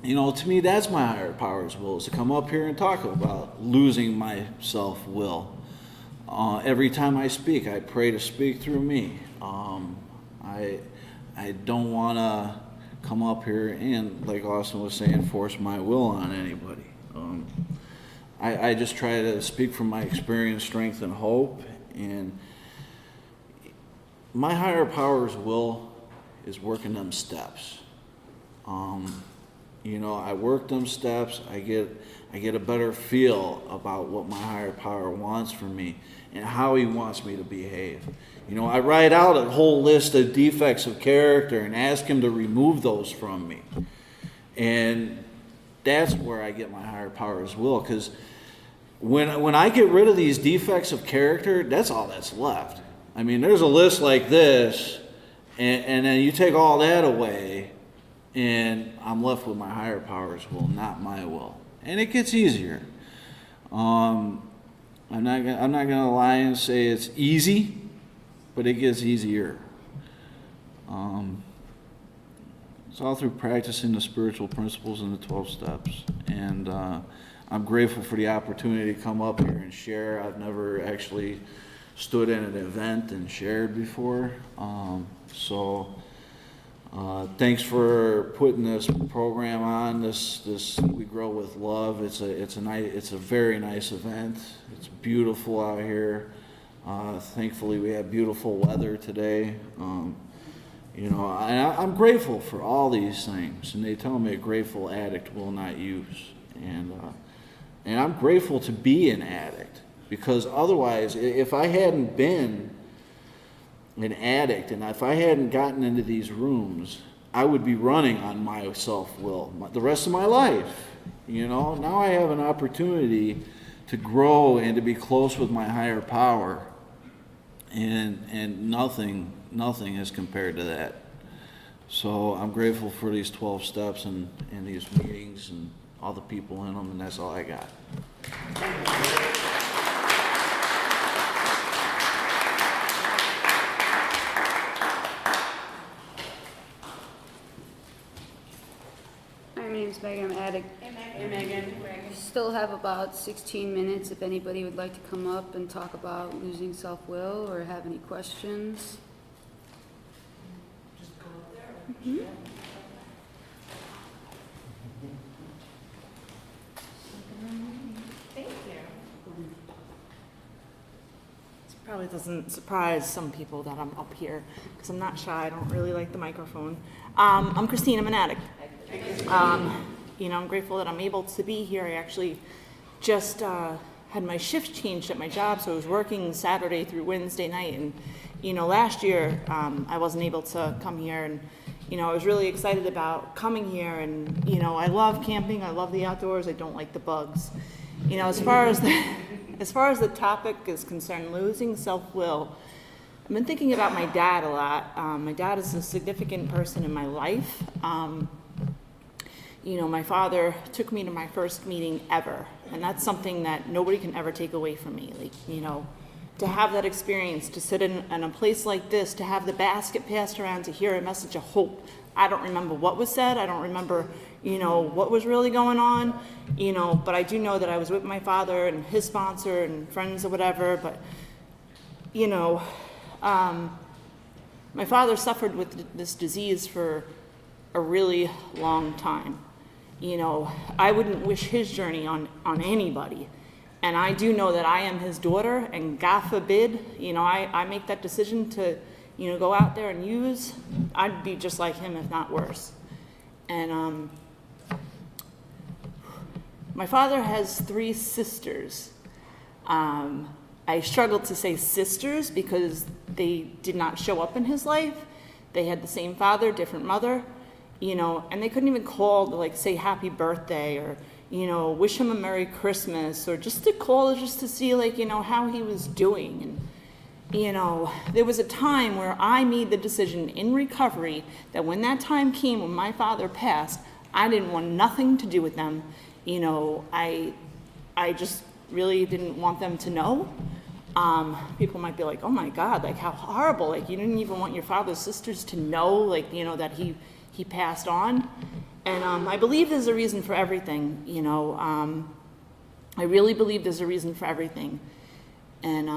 you know, to me that's my higher power's will, is to come up here and talk about losing my self-will. Every time I speak, I pray to speak through me. I don't want to come up here and, like Austin was saying, force my will on anybody. I just try to speak from my experience, strength, and hope. And my higher power's will is working them steps. You know, I work them steps. I get a better feel about what my higher power wants from me and how he wants me to behave. You know, I write out a whole list of defects of character and ask him to remove those from me. And that's where I get my higher power's will, because when I get rid of these defects of character, that's all that's left. I mean, there's a list like this, and then you take all that away, and I'm left with my higher power's will, not my will. And it gets easier. I'm not gonna lie and say it's easy, but it gets easier. It's all through practicing the spiritual principles and the 12 steps. And I'm grateful for the opportunity to come up here and share. I've never actually stood in an event and shared before. Thanks for putting this program on. This We Grow with Love. It's a very nice event. It's beautiful out here. Thankfully, we have beautiful weather today. You know, I'm grateful for all these things. And they tell me a grateful addict will not use. And I'm grateful to be an addict, because otherwise, if I hadn't been an addict, and if I hadn't gotten into these rooms, I would be running on my self-will the rest of my life. You know, now I have an opportunity to grow and to be close with my higher power. And nothing is compared to that. So I'm grateful for these 12 steps and these meetings and all the people in them, and that's all I got. Hi, my name's Megan. I'm Attic. Hey, Megan. Still have about 16 minutes if anybody would like to come up and talk about losing self-will or have any questions. Just go up there. Thank you. This probably doesn't surprise some people that I'm up here because I'm not shy. I don't really like the microphone. I'm Christine. I'm an addict. I'm grateful that I'm able to be here. I actually just had my shift changed at my job, so I was working Saturday through Wednesday night. And, last year I wasn't able to come here, and, I was really excited about coming here. And, I love camping. I love the outdoors. I don't like the bugs. As far as the topic is concerned, losing self-will, I've been thinking about my dad a lot. My dad is a significant person in my life. My father took me to my first meeting ever, and that's something that nobody can ever take away from me. To have that experience, to sit in a place like this, to have the basket passed around, to hear a message of hope. I don't remember what was said. I don't remember, what was really going on, but I do know that I was with my father and his sponsor and friends or whatever. But, my father suffered with this disease for a really long time. I wouldn't wish his journey on anybody. And I do know that I am his daughter, and God forbid, I make that decision to, go out there and use, I'd be just like him, if not worse. And my father has 3 sisters. I struggled to say sisters because they did not show up in his life. They had the same father, different mother. And they couldn't even call to say happy birthday or, wish him a Merry Christmas or just to call just to see how he was doing. And, there was a time where I made the decision in recovery that when that time came when my father passed, I didn't want nothing to do with them. I just really didn't want them to know. People might be like, oh my God, how horrible. You didn't even want your father's sisters to know, that he passed on. And I believe there's a reason for everything, I really believe there's a reason for everything. And,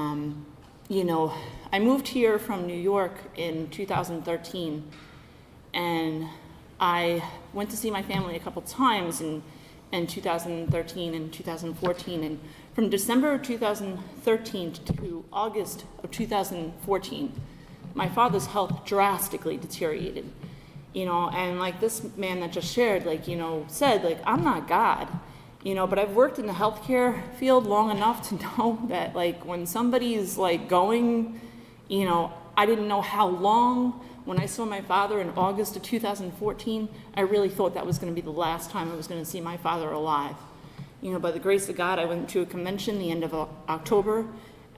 I moved here from New York in 2013, and I went to see my family a couple times in 2013 and 2014. And from December of 2013 to August of 2014, my father's health drastically deteriorated. And this man that just shared, said, I'm not God, but I've worked in the healthcare field long enough to know that, when somebody's, going, I didn't know how long. When I saw my father in August of 2014, I really thought that was going to be the last time I was going to see my father alive. By the grace of God, I went to a convention the end of October,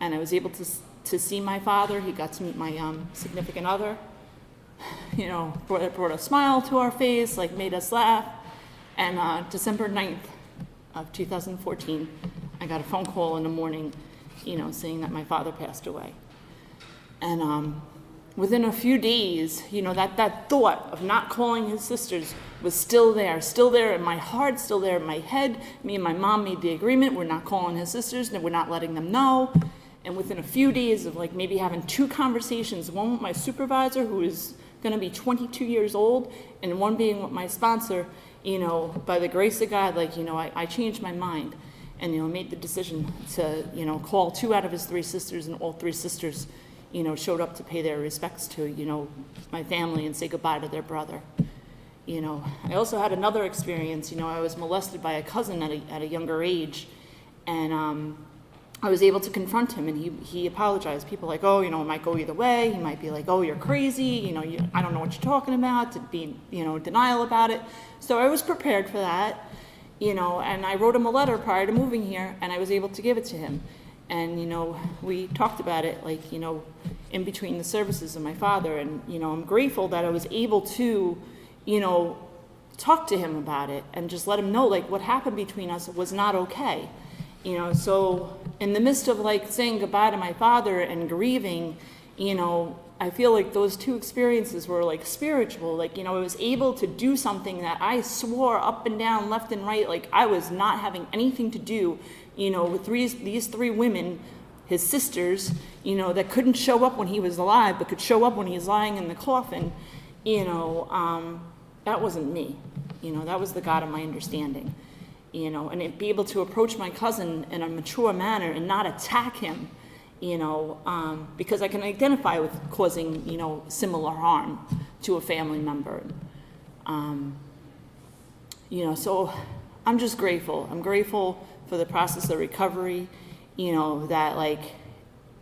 and I was able to see my father. He got to meet my significant other. Brought a smile to our face, made us laugh. And December 9th of 2014, I got a phone call in the morning, saying that my father passed away. And within a few days, that thought of not calling his sisters was still there in my heart, still there in my head. Me and my mom made the agreement, we're not calling his sisters, and we're not letting them know. And within a few days of maybe having 2 conversations, one with my supervisor, who is going to be 22 years old, and one being with my sponsor, by the grace of God, I changed my mind and, made the decision to, call 2 out of his 3 sisters, and all 3 sisters, showed up to pay their respects to, my family and say goodbye to their brother. I also had another experience. I was molested by a cousin at a younger age, and I was able to confront him, and he apologized. People it might go either way. He might be like, oh, you're crazy, I don't know what you're talking about, to be, denial about it. So I was prepared for that, and I wrote him a letter prior to moving here, and I was able to give it to him. And, we talked about it, like, in between the services of my father. And, I'm grateful that I was able to, talk to him about it and just let him know, like, what happened between us was not okay. So in the midst of, like, saying goodbye to my father and grieving, I feel like those two experiences were, like, spiritual. Like, I was able to do something that I swore up and down, left and right, like I was not having anything to do, with these three women, his sisters, that couldn't show up when he was alive, but could show up when he was lying in the coffin. That wasn't me. That was the God of my understanding. And it be able to approach my cousin in a mature manner and not attack him, because I can identify with causing, similar harm to a family member. So I'm just grateful. I'm grateful for the process of recovery, that, like,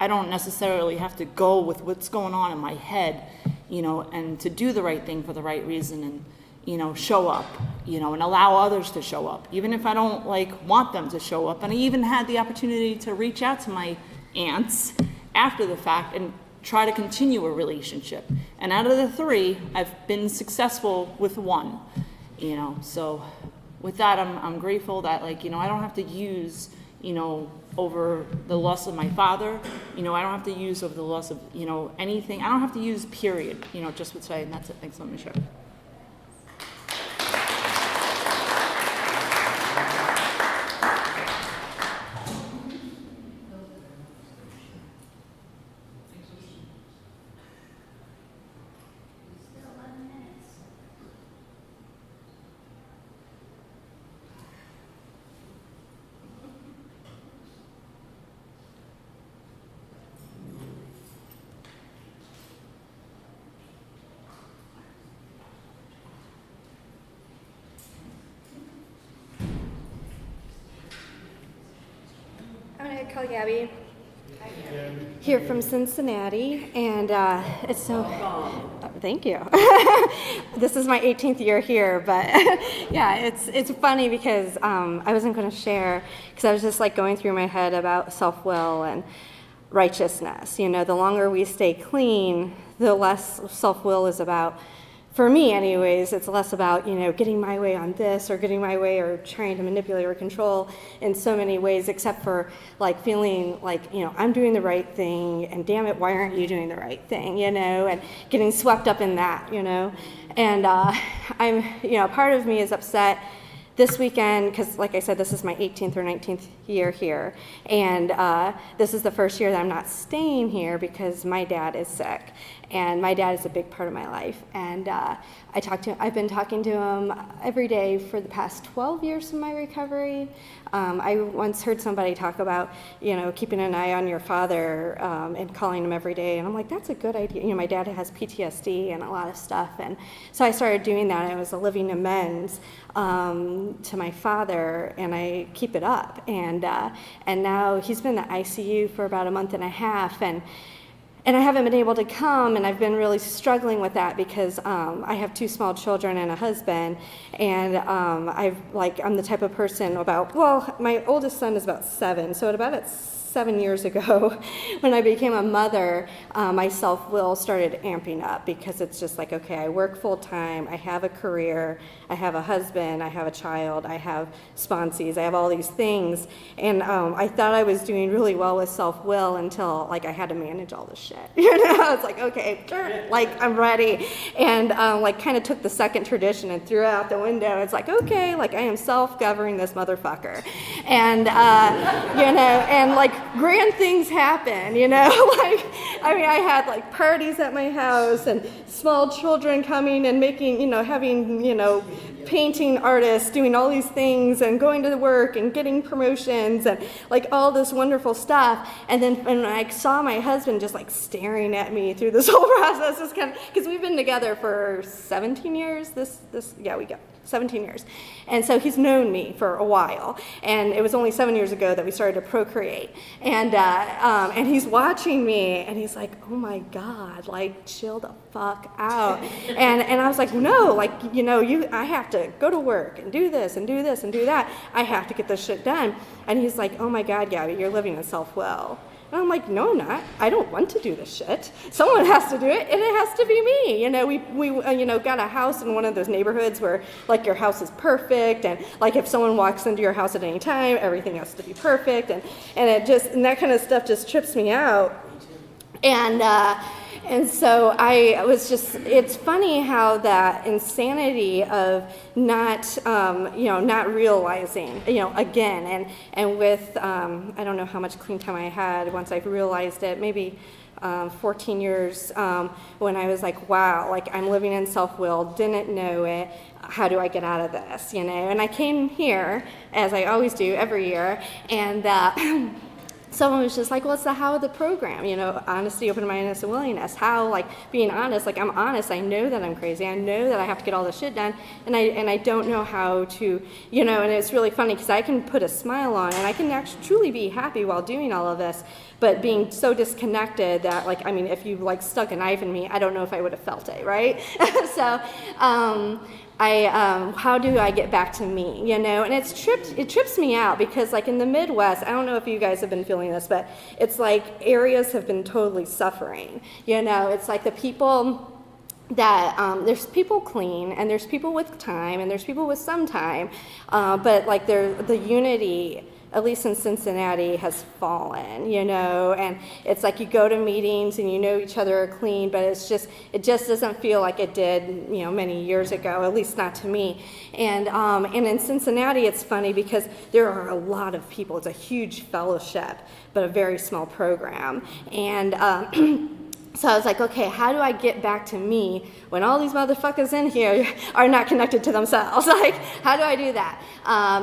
I don't necessarily have to go with what's going on in my head, and to do the right thing for the right reason and, show up, and allow others to show up, even if I don't, like, want them to show up. And I even had the opportunity to reach out to my aunts after the fact and try to continue a relationship. And out of the three, I've been successful with one, So with that, I'm grateful that, like, I don't have to use, over the loss of my father. I don't have to use over the loss of, anything. I don't have to use period, just would say, and that's it. Thanks for letting me share. I'm gonna call Gabby. Here from Cincinnati, and it's so. Thank you. This is my 18th year here, but yeah, it's funny because I wasn't going to share because I was just like going through my head about self-will and righteousness. The longer we stay clean, the less self-will is about. For me anyways, it's less about, getting my way on this or getting my way or trying to manipulate or control in so many ways, except for like feeling like, I'm doing the right thing and damn it, why aren't you doing the right thing, and getting swept up in that, And I'm, part of me is upset this weekend, because like I said, this is my 18th or 19th year here, and this is the first year that I'm not staying here because my dad is sick, and my dad is a big part of my life, and I've been talking to him every day for the past 12 years of my recovery. I once heard somebody talk about, keeping an eye on your father and calling him every day, and I'm like, that's a good idea. My dad has PTSD and a lot of stuff, and so I started doing that. It was a living amends to my father, and I keep it up. And now he's been in the ICU for about a month and a half, and I haven't been able to come, and I've been really struggling with that because I have 2 small children and a husband, and I'm the type of person my oldest son is about 7, so at 7 years ago, when I became a mother, my self-will started amping up because it's just like, okay, I work full-time, I have a career, I have a husband, I have a child, I have sponsees, I have all these things, and I thought I was doing really well with self-will until, like, I had to manage all this shit, It's like, okay, I'm ready, and, kind of took the second tradition and threw it out the window. It's like, okay, I am self-governing this motherfucker, and, and, grand things happen, I had parties at my house and small children coming and making, having, painting artists doing all these things and going to work and getting promotions and all this wonderful stuff. And then when I saw my husband just staring at me through this whole process, because we've been together for 17 years, we go. 17 years. And so he's known me for a while. And it was only 7 years ago that we started to procreate. And he's watching me, and he's like, oh my God, like, chill the fuck out. And I was like, no, like, you know, I have to go to work and do this and do this and do that. I have to get this shit done. And he's like, oh my God, Gabby, you're living in self-will. And I'm like, no, I'm not. I don't want to do this shit. Someone has to do it, and it has to be me. You know, we you know, got a house in one of those neighborhoods where, like, your house is perfect, and, like, if someone walks into your house at any time, everything has to be perfect, and that kind of stuff just trips me out. And so I was just, it's funny how that insanity of not, you know, not realizing, you know, again, and with, I don't know how much clean time I had once I realized it, maybe 14 years, when I was like, wow, like, I'm living in self-will, didn't know it. How do I get out of this, you know? And I came here, as I always do every year, and someone was just like, well, it's the how of the program, you know, honesty, open-mindedness, and willingness. How, like, being honest, like, I'm honest, I know that I'm crazy, I know that I have to get all this shit done, and I don't know how to, you know, and it's really funny because I can put a smile on, and I can actually truly be happy while doing all of this, but being so disconnected that, like, I mean, if you, like, stuck a knife in me, I don't know if I would have felt it, right? So, how do I get back to me, you know? And it trips me out because, like, in the Midwest, I don't know if you guys have been feeling this, but it's like areas have been totally suffering, you know? It's like the people that, there's people clean, and there's people with time, and there's people with some time, but, like, the unity, at least in Cincinnati, has fallen, you know, and it's like you go to meetings and you know each other are clean, but it just doesn't feel like it did, you know, many years ago, at least not to me. And in Cincinnati, it's funny because there are a lot of people. It's a huge fellowship, but a very small program. And so I was like, okay, how do I get back to me when all these motherfuckers in here are not connected to themselves? Like, how do I do that?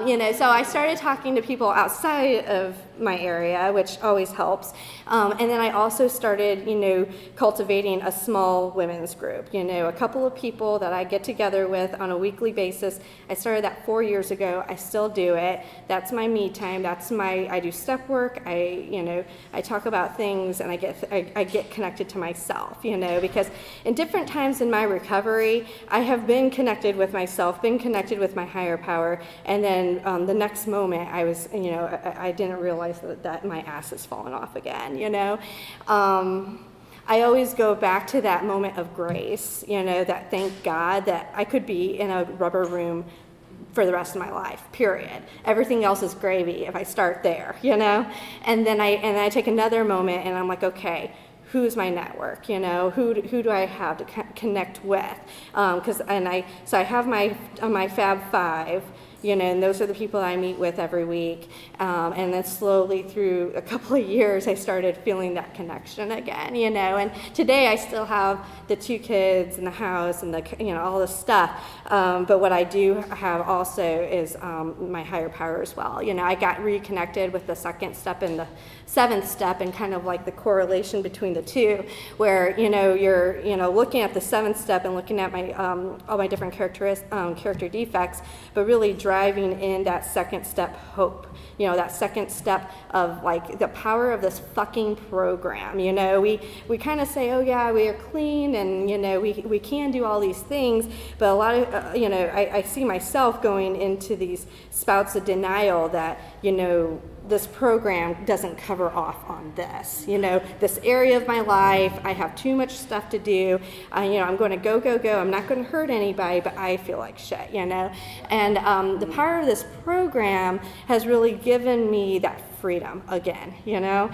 You know, so I started talking to people outside of my area, which always helps. And then I also started, you know, cultivating a small women's group, you know, a couple of people that I get together with on a weekly basis. I started that 4 years ago. I still do it. That's my me time. I do step work. I talk about things, and I get connected to myself, you know, because in different times in my recovery, I have been connected with myself, been connected with my higher power, and then the next moment I was, you know, I didn't realize that my ass has fallen off again, you know. I always go back to that moment of grace, you know, that thank God that I could be in a rubber room for the rest of my life, period. Everything else is gravy if I start there, you know. And then I take another moment and I'm like, okay, who's my network, you know, who do I have to connect with? So I have my Fab Five, you know, and those are the people I meet with every week. And then slowly through a couple of years, I started feeling that connection again, you know. And today I still have the 2 kids and the house and all this stuff. But what I do have also is my higher power as well. You know, I got reconnected with the 2nd step and the 7th step, and kind of like the correlation between the two, where, you know, you're, you know, looking at the 7th step and looking at my all my different character defects, but really driving in that 2nd step hope, you know, that 2nd step of, like, the power of this fucking program. You know, we kind of say, oh yeah, we are clean, and, you know, we can do all these things, but a lot of, you know, I see myself going into these spouts of denial that, you know, this program doesn't cover off on this, you know, this area of my life. I have too much stuff to do. You know, I'm going to go. I'm not going to hurt anybody, but I feel like shit, you know. And the power of this program has really given me that freedom again, you know,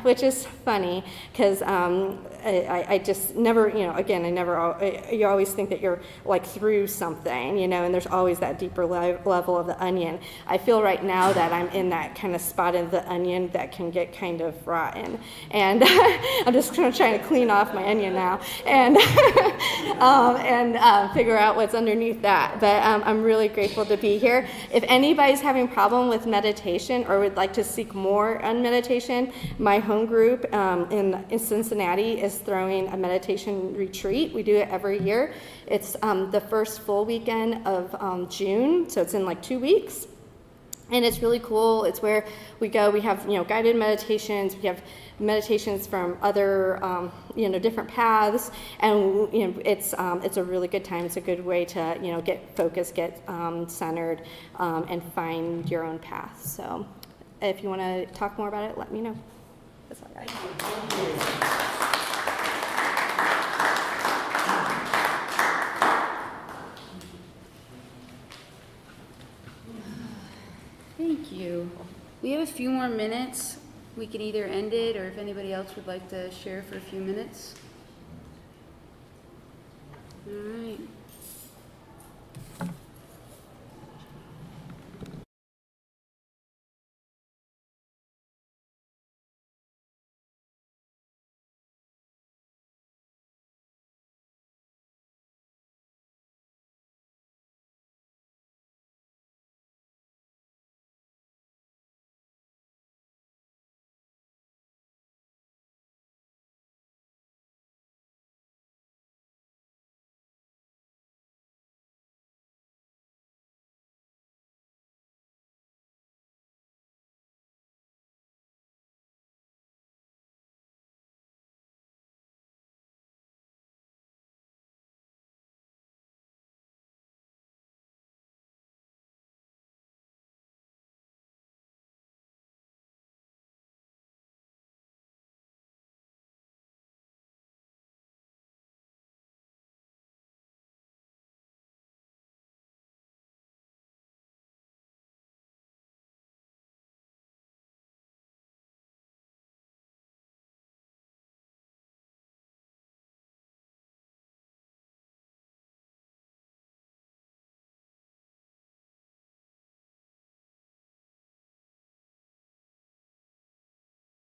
which is funny because I just never, you know, again, you always think that you're like through something, you know, and there's always that deeper level of the onion. I feel right now that I'm in that kind of spot of the onion that can get kind of rotten, and I'm just kind of trying to clean off my onion now and figure out what's underneath that. But I'm really grateful to be here. If anybody's having problem with meditation or would like like to seek more on meditation, my home group in Cincinnati is throwing a meditation retreat. We do it every year. It's the first full weekend of June, so it's in like 2 weeks. And it's really cool. It's where we go. We have, guided meditations. We have meditations from other, different paths. And, it's a really good time. It's a good way to, get focused, get centered, and find your own path. So if you want to talk more about it, let me know. That's all right. Thank you. We have a few more minutes. We can either end it, or if anybody else would like to share for a few minutes. All right.